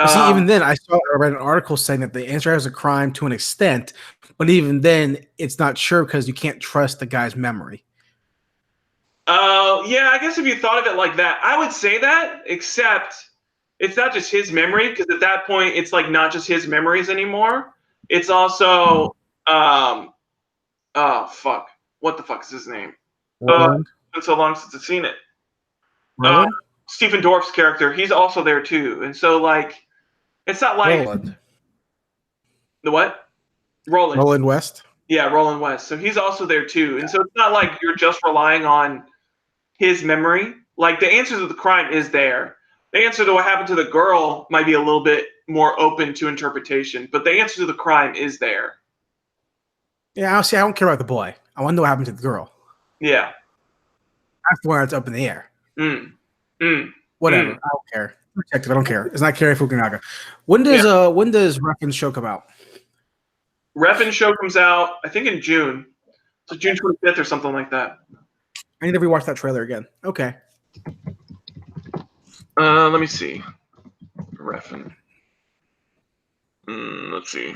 See, even then, I read an article saying that the answer has a crime to an extent, but even then, it's not sure because you can't trust the guy's memory. Yeah, I guess if you thought of it like that, I would say that, except it's not just his memory, because at that point, it's like not just his memories anymore. It's also, oh, fuck. What the fuck is his name? It's been so long since I've seen it. Stephen Dorff's character, he's also there too. And so, like, it's not like... Roland. The what? Roland West? Yeah, Roland West. So he's also there too. And so it's not like you're just relying on his memory. Like, the answer to the crime is there. The answer to what happened to the girl might be a little bit more open to interpretation, but the answer to the crime is there. Yeah, I don't care about the boy. I want to know what happened to the girl. Yeah. That's where it's up in the air. Whatever. I don't care. Protective. I don't care. It's not Cary Fukunaga. When does Refn's show come out? Refn's show comes out, I think, in June. So June 25th or something like that. I need to rewatch that trailer again. Okay. Let me see. Refn. Let's see.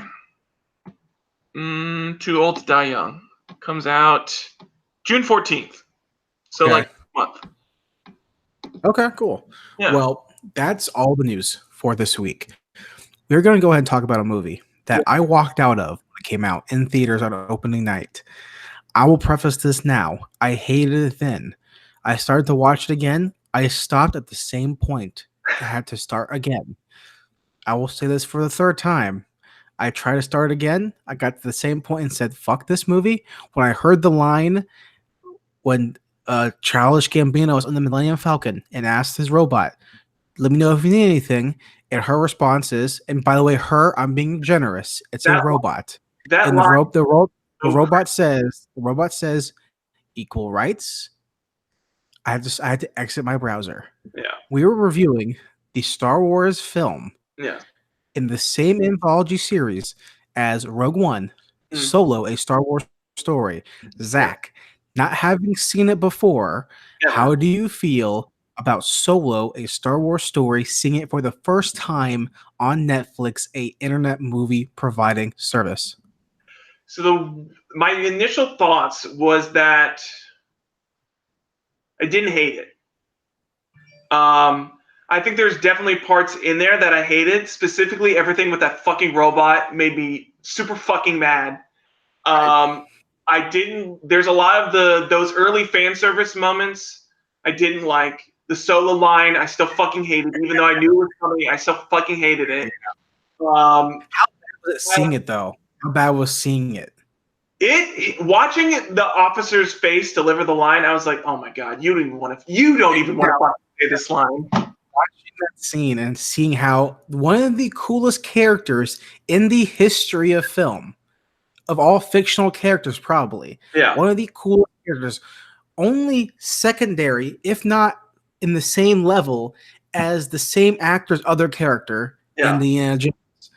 Too Old to Die Young. Comes out June 14th. So, like, a month. Okay, cool. Yeah. Well, that's all the news for this week. We're going to go ahead and talk about a movie that I walked out of when it came out in theaters on opening night. I will preface this now. I hated it then. I started to watch it again. I stopped at the same point. I had to start again. I will say this for the third time. I tried to start again. I got to the same point and said, fuck this movie. When I heard the line when Childish Gambino was on the Millennium Falcon and asked his robot, let me know if you need anything. And her response is, and by the way, I'm being generous. It's a robot. And the robot says, equal rights. I had to exit my browser. Yeah. We were reviewing the Star Wars film. Yeah. In the same anthology series as Rogue One, Solo, a Star Wars story. Zach, not having seen it before, how do you feel about Solo, a Star Wars story, seeing it for the first time on Netflix, a internet movie providing service? So my initial thoughts was that I didn't hate it. I think there's definitely parts in there that I hated. Specifically, everything with that fucking robot made me super fucking mad. There's a lot of those early fan service moments I didn't like. The Solo line, I still fucking hated, even though I knew it was coming. I still fucking hated it. How bad was it seeing it though? How bad was seeing it? Watching the officer's face deliver the line, I was like, oh my god, you don't even want to say this line. Watching that scene and seeing how one of the coolest characters in the history of film, of all fictional characters, probably one of the coolest characters, only secondary, if not in the same level as the same actor's other character in the Jones.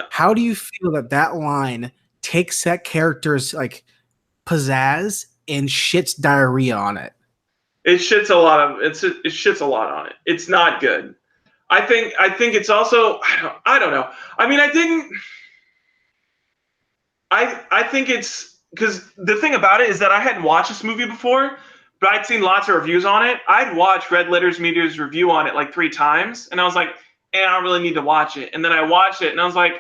How do you feel that line takes that character's like pizzazz and shits diarrhea on it? It shits a lot on it. It's not good. I think it's also I don't know. I mean, I think it's because the thing about it is that I hadn't watched this movie before, but I'd seen lots of reviews on it. I'd watched Red Letters Media's review on it like 3 times, and I was like, I don't really need to watch it. And then I watched it, and I was like,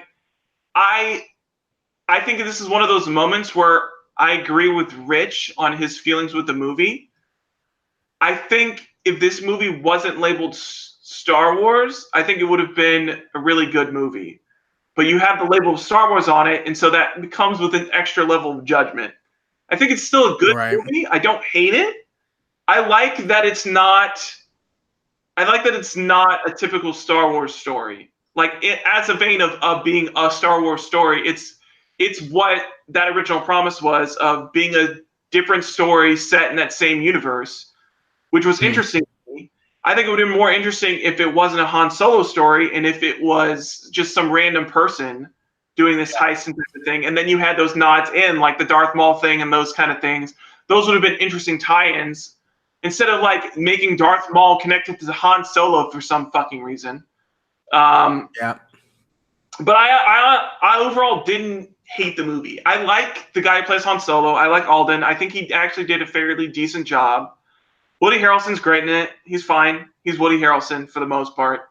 I think this is one of those moments where I agree with Rich on his feelings with the movie. I think if this movie wasn't labeled Star Wars, I think it would have been a really good movie. But you have the label of Star Wars on it, and so that comes with an extra level of judgment. I think it's still a good movie. I don't hate it. I like that it's not a typical Star Wars story. Like it as a vein of being a Star Wars story, it's what that original promise was of being a different story set in that same universe, which was interesting to me. I think it would have been more interesting if it wasn't a Han Solo story and if it was just some random person doing this heist and thing. And then you had those nods in, like the Darth Maul thing and those kind of things. Those would have been interesting tie-ins instead of like making Darth Maul connected to Han Solo for some fucking reason. But I overall didn't hate the movie. I like the guy who plays Han Solo. I like Alden. I think he actually did a fairly decent job. Woody Harrelson's great in it. He's fine. He's Woody Harrelson for the most part.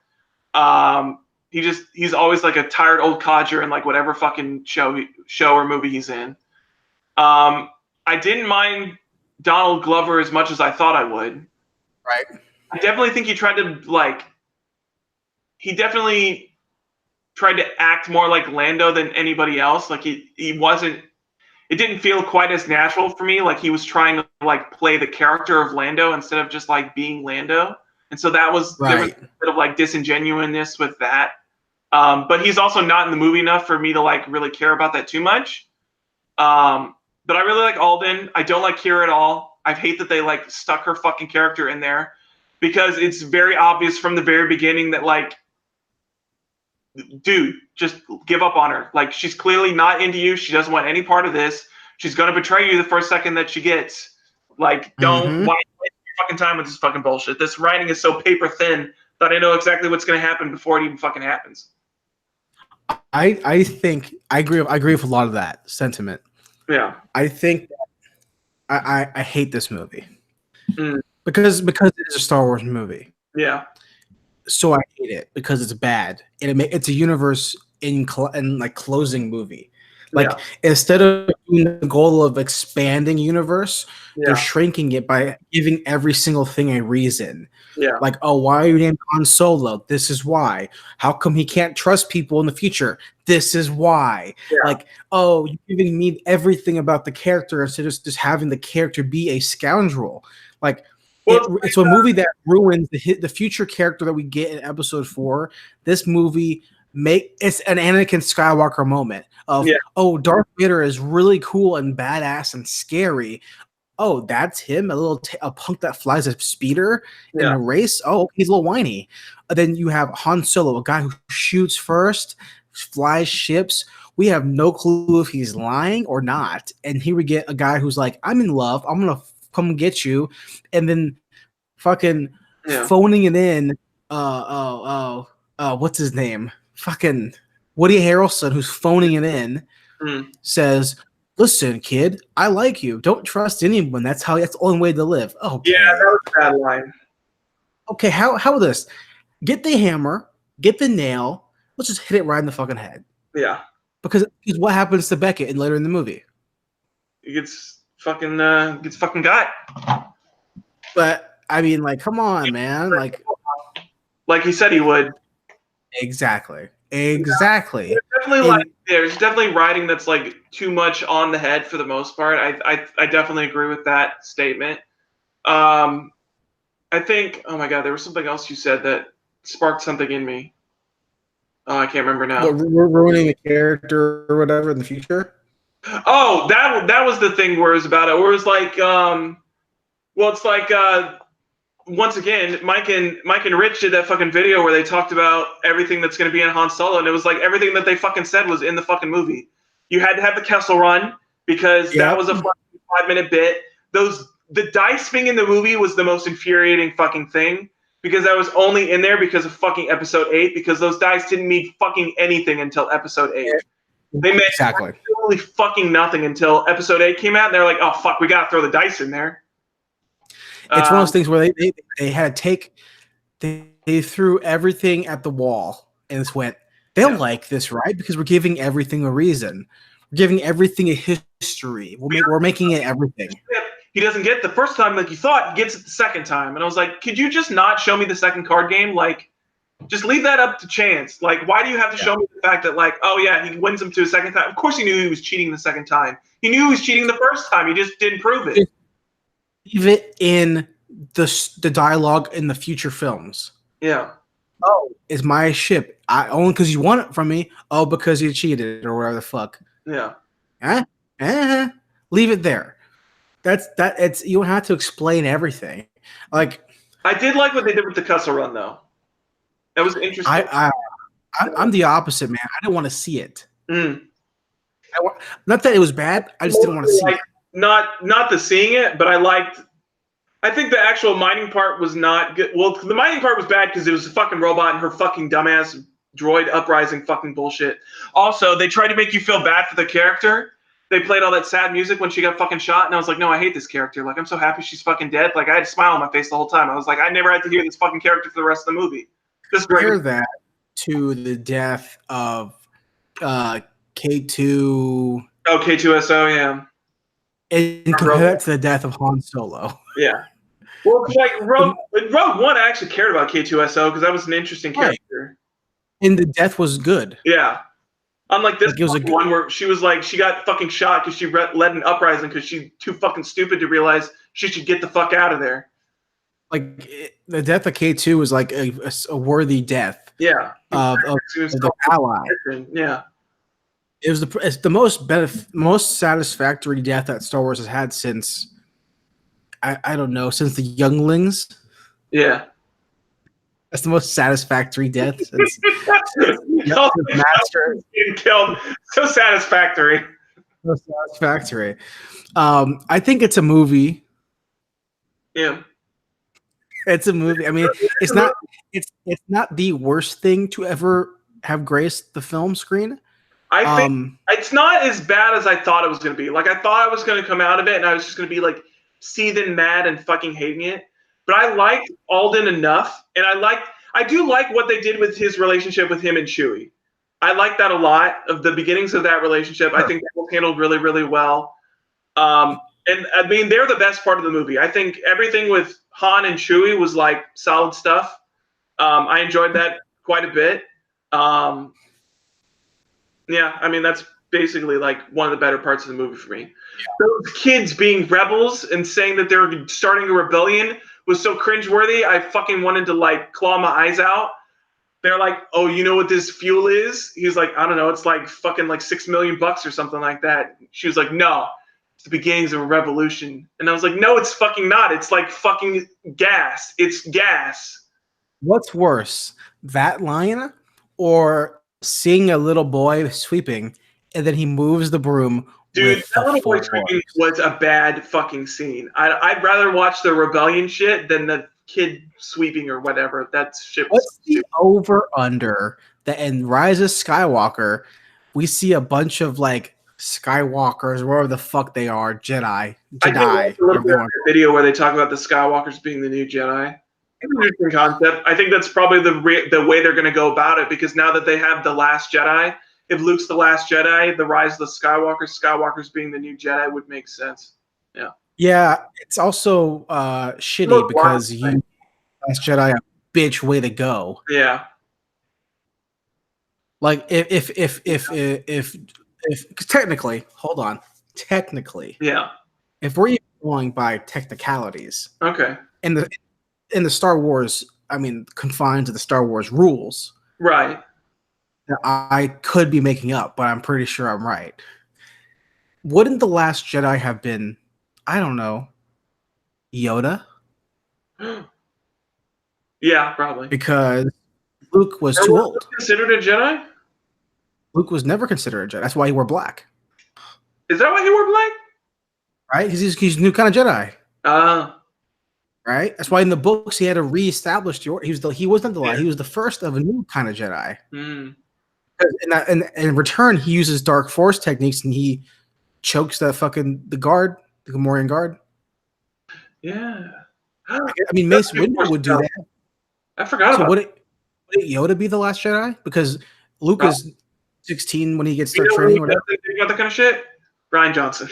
He's always like a tired old codger in like whatever fucking show or movie he's in. I didn't mind Donald Glover as much as I thought I would. Right. I definitely think he definitely tried to act more like Lando than anybody else. Like he wasn't. It didn't feel quite as natural for me. Like he was trying to like play the character of Lando instead of just like being Lando. And so there was a bit of like disingenuousness with that. But he's also not in the movie enough for me to like really care about that too much. But I really like Alden. I don't like Kira at all. I hate that they like stuck her fucking character in there because it's very obvious from the very beginning that like, dude, just give up on her. Like she's clearly not into you. She doesn't want any part of this. She's gonna betray you the first second that she gets. Like, don't waste your fucking time with this fucking bullshit. This writing is so paper thin that I know exactly what's gonna happen before it even fucking happens. I think I agree with a lot of that sentiment. Yeah. I think I hate this movie because it is a Star Wars movie. Yeah. So I hate it because it's bad and it's a universe in like closing movie. Like instead of doing the goal of expanding universe, they're shrinking it by giving every single thing a reason. Yeah. Like, oh, why are you named Han Solo? This is why. How come he can't trust people in the future? This is why. Yeah. Like, oh, you're giving me everything about the character instead of just having the character be a scoundrel. Like, it's a movie that ruins the future character that we get in episode 4. This movie it's an Anakin Skywalker moment of, oh, Darth Vader is really cool and badass and scary. Oh, that's him, a punk that flies a speeder in a race. Oh, he's a little whiny. Then you have Han Solo, a guy who shoots first, flies ships. We have no clue if he's lying or not. And here we get a guy who's like, I'm in love. I'm going to come get you. And then fucking phoning it in. What's his name? Fucking Woody Harrelson, who's phoning it in, says, listen, kid, I like you. Don't trust anyone. That's the only way to live. Oh, okay. Yeah, that was a bad line. Okay, how about this? Get the hammer, get the nail. Let's just hit it right in the fucking head. Yeah. Because what happens to Beckett and later in the movie? He gets fucking got. But I mean, like, come on, man. Like he said he would. Exactly. Exactly. Definitely And there's definitely writing that's like too much on the head for the most part. I definitely agree with that statement. Um, I think, oh my god, there was something else you said that sparked something in me. Oh, I can't remember what now. we're ruining the character or whatever in the future. Oh, that was the thing where it was about it. Where it was like, well, it's like once again, Mike and Rich did that fucking video where they talked about everything that's going to be in Han Solo, and it was like everything that they fucking said was in the fucking movie. You had to have the Kessel Run because that Yep. was a fucking 5-minute bit. The dice being in the movie was the most infuriating fucking thing because that was only in there because of fucking Episode 8 because those dice didn't mean fucking anything until Episode 8. They meant Exactly. absolutely fucking nothing until Episode 8 came out, and they're like, oh fuck, we gotta throw the dice in there. It's one of those things where they had to take they threw everything at the wall and just went, they'll like this, right? Because we're giving everything a reason. We're giving everything a history. We're making it everything. He doesn't get it the first time like you thought. He gets it the second time, and I was like, could you just not show me the second card game? Like, just leave that up to chance. Like, why do you have to show me the fact that like, oh yeah, he wins him to a second time? Of course, he knew he was cheating the second time. He knew he was cheating the first time. He just didn't prove it. Leave it in the dialogue in the future films. Yeah. Oh, it's my ship. I only because you want it from me. Oh, because you cheated or whatever the fuck. Yeah. Leave it there. It's you don't have to explain everything. Like I did like what they did with the Kessel Run though. That was interesting. I'm the opposite, man. I didn't want to see it. Mm. Not that it was bad. I just didn't want to see it. Not the seeing it, but I think the actual mining part was not good. Well, the mining part was bad because it was a fucking robot and her fucking dumbass droid uprising fucking bullshit. Also, they tried to make you feel bad for the character. They played all that sad music when she got fucking shot, and I was like, no, I hate this character. Like, I'm so happy she's fucking dead. Like, I had a smile on my face the whole time. I was like, I never had to hear this fucking character for the rest of the movie. Compare that to the death of K2. Oh, K2SO, yeah. And compare that to the death of Han Solo. Yeah. Well, like Rogue One, I actually cared about K2SO because that was an interesting character. And the death was good. Yeah. Unlike this like one where she was like, she got fucking shot because she led an uprising because she's too fucking stupid to realize she should get the fuck out of there. Like the death of K2 was like a worthy death. Yeah. Of the ally. Yeah. It's the most satisfactory death that Star Wars has had since I don't know, since the Younglings. Yeah. That's the most satisfactory death since Master getting killed. So satisfactory. So satisfactory. I think it's a movie. Yeah. It's a movie. I mean, it's not the worst thing to ever have graced the film screen. I think it's not as bad as I thought it was going to be. Like, I thought I was going to come out of it and I was just going to be like seething mad and fucking hating it. But I liked Alden enough, and I do like what they did with his relationship with him and Chewie. I like that a lot, of the beginnings of that relationship. Sure. I think that was handled really, really well. And I mean, they're the best part of the movie. I think everything with Han and Chewie was like solid stuff. I enjoyed that quite a bit. Yeah, I mean, that's basically like one of the better parts of the movie for me. Yeah. Those kids being rebels and saying that they're starting a rebellion was so cringeworthy. I fucking wanted to like claw my eyes out. They're like, oh, you know what this fuel is? He's like, I don't know. It's like fucking like $6 million or something like that. She was like, no, it's the beginnings of a revolution. And I was like, no, it's fucking not. It's like fucking gas. It's gas. What's worse, that line or seeing a little boy sweeping and then he moves the broom? Dude, that little boy sweeping was a bad fucking scene. I'd rather watch the rebellion shit than the kid sweeping or whatever. That shit was. What's the over-under that in Rise of Skywalker, we see a bunch of like Skywalkers, wherever the fuck they are, Jedi. I did watch a little bit of a video where they talk about the Skywalkers being the new Jedi. It's an interesting concept. I think that's probably the way they're going to go about it, because now that they have the Last Jedi, if Luke's the Last Jedi, the Rise of the Skywalkers being the new Jedi would make sense. Yeah. Yeah, it's also shitty because Last Jedi, a bitch way to go. Yeah. Like if 'cause technically, hold on, technically, Yeah. if we're even going by technicalities Okay. in the Star Wars, I mean, confined to the Star Wars rules, Right. that I could be making up, but I'm pretty sure I'm right. Wouldn't the Last Jedi have been, I don't know, Yoda? Yeah, probably. Because Luke was Or too was old. Luke considered a Jedi? Luke was never considered a Jedi. That's why he wore black, Is that why he wore black? right? He's a new kind of Jedi, Uh, right? That's why in the books he had to reestablish the order. He wasn't the yeah. He was the first of a new kind of Jedi. Mm. In return, he uses dark force techniques and he chokes the guard, the Gamorrean guard. Yeah. I mean, Mace Windu would do that. I forgot So about would Yoda be the last Jedi? Because Luke No. is 16 when he gets You started know training. who Or whatever. doesn't think about that kind of shit? Ryan Johnson.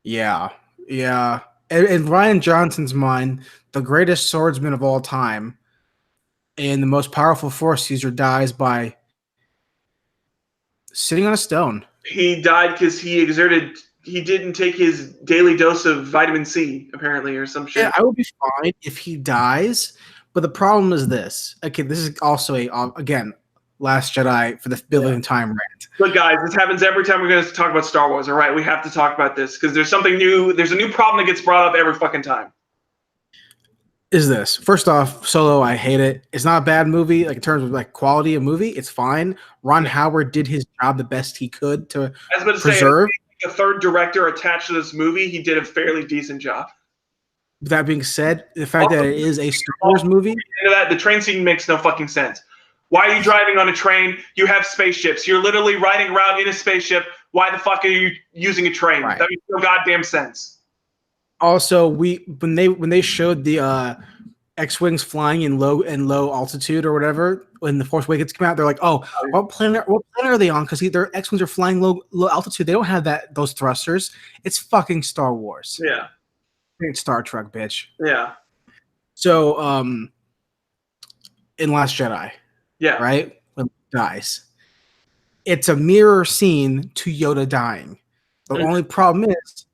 Yeah, yeah. In Ryan Johnson's mind, the greatest swordsman of all time and the most powerful force user dies by sitting on a stone. He died because he didn't take his daily dose of vitamin C, apparently, or some shit. Yeah, I would be fine if he dies, but the problem is this. Okay, this is also again, Last Jedi for the billion time rant. Look, guys, this happens every time we're going to talk about Star Wars, all right? We have to talk about this because there's something new. There's a new problem that gets brought up every fucking time. Is this first off, Solo? I hate it. It's not a bad movie, like in terms of like quality of movie. It's fine. Ron Howard did his job the best he could to I was about to preserve. say, a third director attached to this movie, he did a fairly decent job. That being said, the fact that it is a Star Wars movie, Into that, the train scene makes no fucking sense. Why are you driving on a train? You have spaceships. You're literally riding around in a spaceship. Why the fuck are you using a train? Right. That makes no goddamn sense. also when they showed the X-wings flying in low altitude or whatever when the Force Awakens came out, they're like, oh, what planet are they on? Because their X-wings are flying low altitude. They don't have those thrusters. It's fucking Star Wars. Yeah. It's Star Trek, bitch. Yeah. So in Last Jedi, Yeah. right, when Luke dies, it's a mirror scene to Yoda dying. The only problem is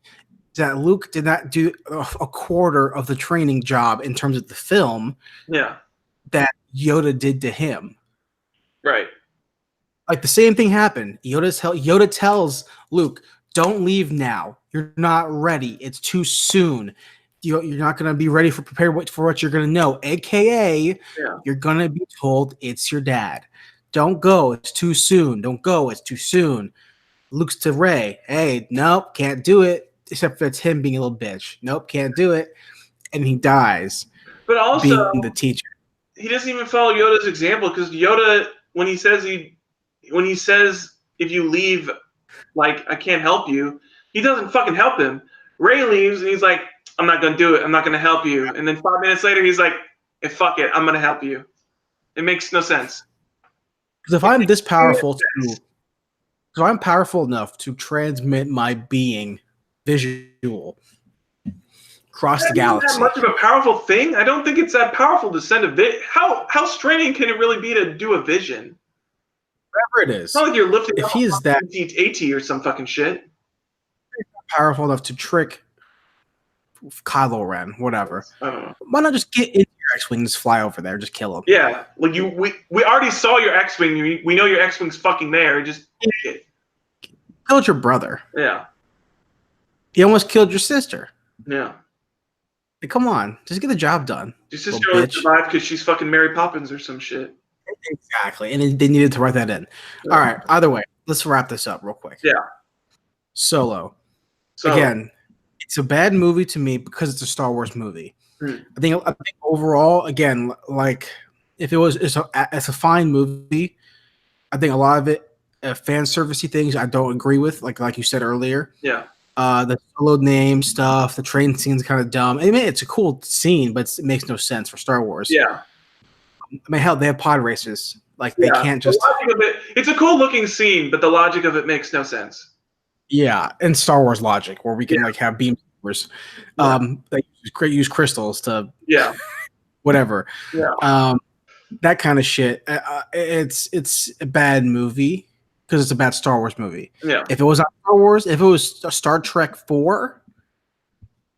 that Luke did not do a quarter of the training job in terms of the film Yeah. that Yoda did to him. Right. Like the same thing happened. Yoda tells Luke, "Don't leave now. You're not ready. It's too soon. You're not going to be ready prepared for what you're going to know. AKA, you're going to be told it's your dad. Don't go. It's too soon. Don't go. It's too soon." Luke's to Rey, "Hey, nope, can't do it." Except for it's him being a little bitch. Nope, can't do it. And he dies. But also, being the teacher. He doesn't even follow Yoda's example because Yoda, when he says if you leave, like, I can't help you, he doesn't fucking help him. Rey leaves and he's like, I'm not gonna do it. I'm not gonna help you. And then 5 minutes later, he's like, hey, fuck it, I'm gonna help you. It makes no sense. Because if I'm this powerful if I'm powerful enough to transmit my being visual across the galaxy. That much of a powerful thing? I don't think it's that powerful to send a how straining can it really be to do a vision? Whatever it is. It's not like you're lifting if up he is that AT or some fucking shit. Powerful enough to trick Kylo Ren, whatever. I don't know. Why not just get in your X-Wing and just fly over there, just kill him? Yeah, like we already saw your X-Wing. We know your X-Wing's fucking there. Just take it. Killed your brother. Yeah. He almost killed your sister. Yeah. Like, come on, just get the job done. Your sister only survived because she's fucking Mary Poppins or some shit. Exactly, and they needed to write that in. Yeah. All right. Either way, let's wrap this up real quick. Yeah. Solo. Again, it's a bad movie to me because it's a Star Wars movie. I think overall, again, like if it's a fine movie, I think a lot of it fan servicey things I don't agree with, like you said earlier. Yeah. The Solo name stuff, the train scene's kind of dumb. I mean, it's a cool scene, but it makes no sense for Star Wars. Yeah. I mean, hell, they have pod races. Like they can't just. The logic of it's a cool looking scene, but the logic of it makes no sense. Yeah, and Star Wars logic, where we can like have beam sabers. They use crystals to. Yeah. Whatever. Yeah. that kind of shit. It's a bad movie because it's a bad Star Wars movie. Yeah. If it was not Star Wars, if it was a Star Trek 4,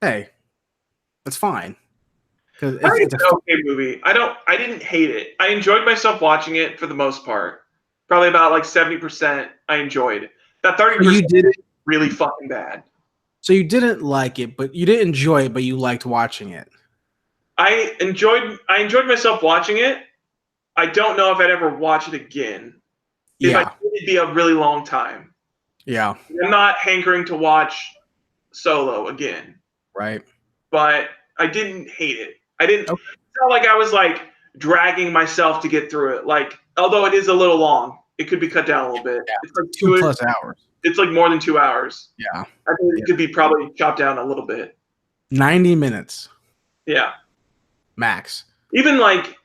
hey, that's fine. Because I think it's an okay movie. I didn't hate it. I enjoyed myself watching it for the most part. Probably about like 70% I enjoyed. That 30% is really fucking bad. So you didn't like it, but you didn't enjoy it, but you liked watching it. I enjoyed myself watching it. I don't know if I'd ever watch it again. If I did, it'd be a really long time. Yeah. I'm not hankering to watch Solo again. Right. But I didn't hate it. I didn't. Okay. It's not like I was like dragging myself to get through it. Like, although it is a little long, it could be cut down a little bit. Yeah, it's like 2+ hours. It's like more than 2 hours. Yeah. I think it could be probably chopped down a little bit. 90 minutes. Yeah. Max. Even like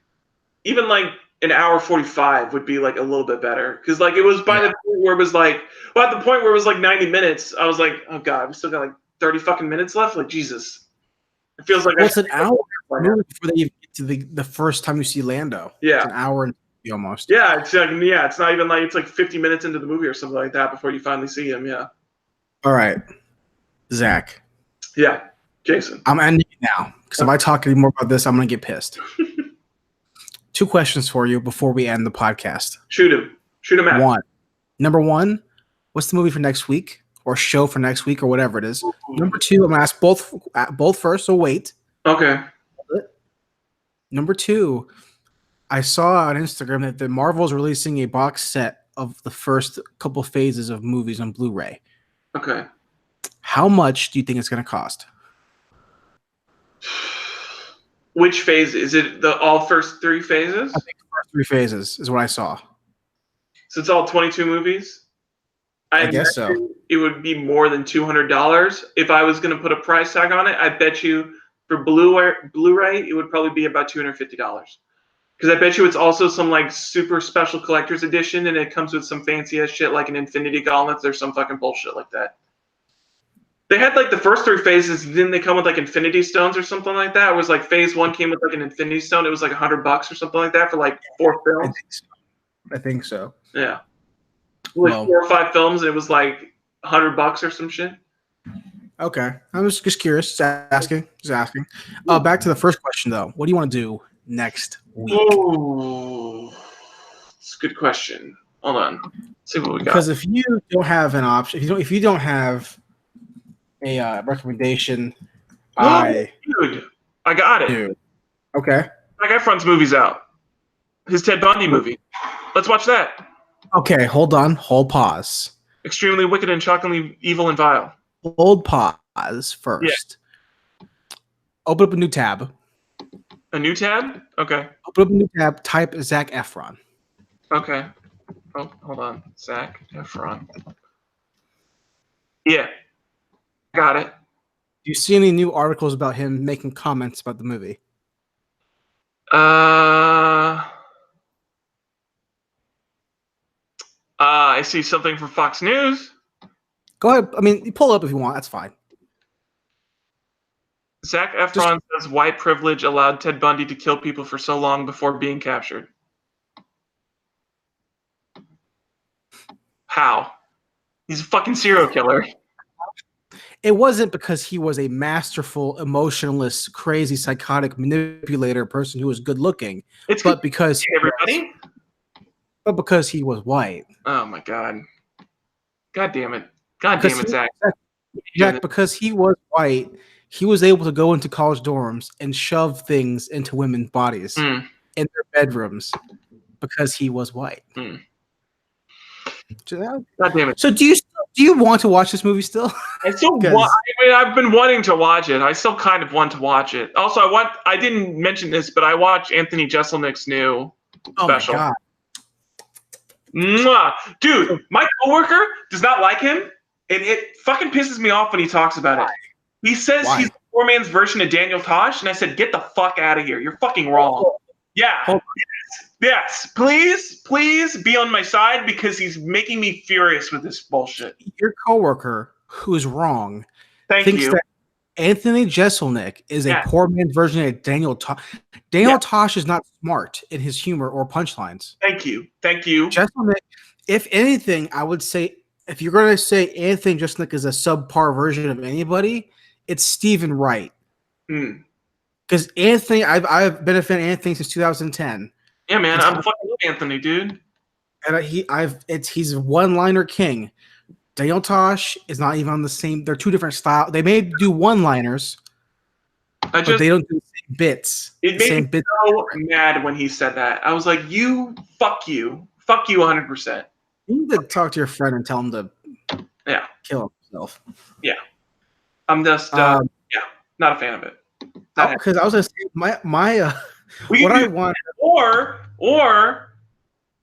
an hour 45 would be like a little bit better. Because like it was by the point where it was like, well, at the point where it was like 90 minutes, I was like, oh God, we still got like 30 fucking minutes left. Like, Jesus. It feels like it's an hour before they even get to the first time you see Lando. Yeah. It's an hour and almost. Yeah, it's like, it's not even like it's like 50 minutes into the movie or something like that before you finally see him. Yeah. All right, Zach. Yeah, Jason. I'm ending it now because if I talk any more about this, I'm gonna get pissed. 2 questions for you before we end the podcast. Shoot him out. Number one, what's the movie for next week or show for next week or whatever it is? Number 2, I'm gonna ask both first. So wait. Okay. Number 2, I saw on Instagram that the Marvel's releasing a box set of the first couple phases of movies on Blu-ray. Okay. How much do you think it's going to cost? Which phase? Is it the all first 3 phases? I think the first 3 phases is what I saw. So it's all 22 movies? I guess so. It would be more than $200. If I was going to put a price tag on it, I bet you for Blu-ray, it would probably be about $250. Because I bet you it's also some like super special collector's edition, and it comes with some fancy ass shit like an Infinity Gauntlet or some fucking bullshit like that. They had like the first 3 phases, didn't they come with like Infinity Stones or something like that? It was like phase 1 came with like an Infinity Stone. It was like $100 or something like that for like 4 films. I think so. Yeah. Like 4 or 5 films, and it was like $100 or some shit. Okay, I was just curious, just asking. Back to the first question though. What do you want to do next week? Oh, it's a good question. Hold on. Let's see what we got. Because if you don't have an option, if you don't have a recommendation, dude, I got it. Dude. Okay. Zac Efron's movie's out. His Ted Bundy movie. Let's watch that. Okay, hold on. Hold pause. Extremely wicked and shockingly evil and vile. Hold pause first. Yeah. Open up a new tab. A new tab? Okay. Open up a new tab. Type Zac Efron. Okay. Oh, hold on. Zac Efron. Yeah. Got it. Do you see any new articles about him making comments about the movie? I see something from Fox News. Go ahead. I mean, you pull it up if you want. That's fine. Zac Efron says white privilege allowed Ted Bundy to kill people for so long before being captured. How? He's a fucking serial killer. It wasn't because he was a masterful, emotionless, crazy, psychotic manipulator person who was good looking. But because he was white. Oh my God. God damn it. God damn it, Zach. Jack, because he was white, he was able to go into college dorms and shove things into women's bodies in their bedrooms because he was white. God damn it. So do you want to watch this movie still? I still want. I mean, I've been wanting to watch it. I still kind of want to watch it. Also, I didn't mention this, but I watched Anthony Jeselnik's new special. My God. Mwah. Dude, my coworker does not like him, and it fucking pisses me off when he talks about it. He says he's a poor man's version of Daniel Tosh, and I said, get the fuck out of here. You're fucking wrong. Yeah. Yes. Please be on my side because he's making me furious with this bullshit. Your coworker, who is wrong, thinks Anthony Jeselnik is a poor man's version of Daniel Tosh. Daniel Tosh is not smart in his humor or punchlines. Thank you. Jeselnik, if anything, I would say if you're going to say Anthony Jeselnik is a subpar version of anybody, it's Stephen Wright. Because Anthony, I've been a fan of Anthony since 2010. Yeah, man, I'm fucking love Anthony, dude. And he's a one-liner king. Daniel Tosh is not even on the same. They're two different styles. They may do one-liners, but they don't do the same bits. It made me so mad when he said that. I was like, fuck you 100%. You need to talk to your friend and tell him to kill himself. Yeah. I'm just not a fan of it. Because I was gonna say what I want, or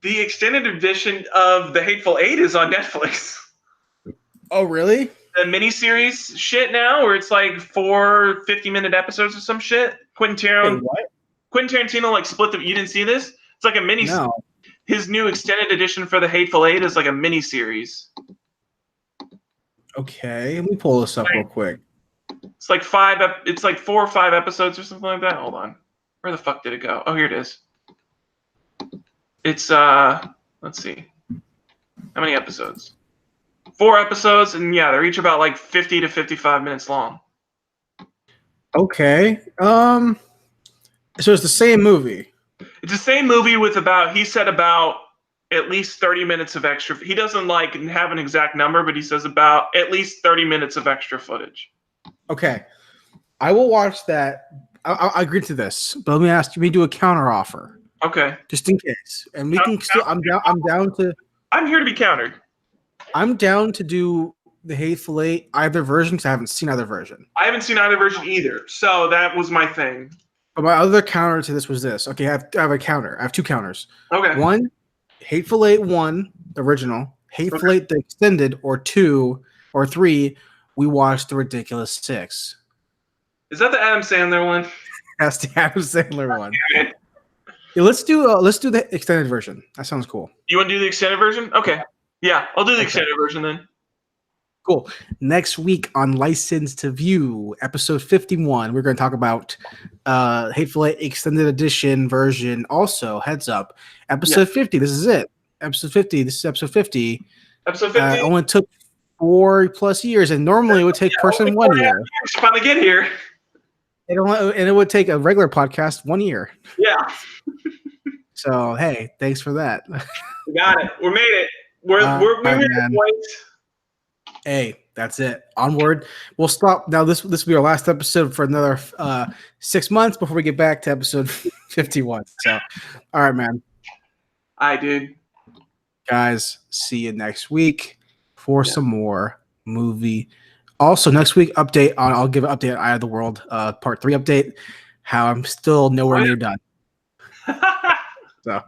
the extended edition of The Hateful Eight is on Netflix. Oh, really? The miniseries shit now, where it's like 4 50-minute episodes or some shit. Quentin Tarantino like split the. You didn't see this? It's like a mini. No. His new extended edition for The Hateful Eight is like a miniseries. Okay, let me pull this up real quick. It's like 4 or 5 episodes or something like that. Hold on. Where the fuck did it go? Oh, here it is. It's let's see. How many episodes? 4 episodes, and they're each about like 50 to 55 minutes long. Okay. So it's the same movie. It's the same movie with about at least 30 minutes of extra. He doesn't like have an exact number, but he says about at least 30 minutes of extra footage. Okay, I will watch that. I agree to this, but let me ask you. We do a counter offer. Okay, just in case, and we can still. I'm down to. I'm here to be countered. I'm down to do The Hateful Eight either version because I haven't seen either version. I haven't seen either version either, so that was my thing. But my other counter to this was this. Okay, I have a counter. I have 2 counters. Okay. 1, Hateful Eight 1, the original. Hateful Eight the extended, or 2 or 3. We watched The Ridiculous 6. Is that the Adam Sandler one? That's the Adam Sandler one. Yeah, let's do the extended version. That sounds cool. You want to do the extended version? Okay. Yeah, I'll do the extended version then. Cool. Next week on License to View, episode 51, we're going to talk about Hateful Eight extended edition version. Also, heads up, episode 50. This is it. Episode 50. This is episode 50. Episode 50. Only took 4+ years, and normally it would take person 1 year. To finally get here. And it would take a regular podcast 1 year. Yeah. So hey, thanks for that. We got it. We made it. We made the point. Hey, that's it. Onward. We'll stop now. This will be our last episode for another 6 months before we get back to episode 51. So, all right, man. All right, dude. Guys, see you next week for some more movie. Also, next week update on. I'll give an update on Eye of the World, part 3 update. How I'm still nowhere near done. So.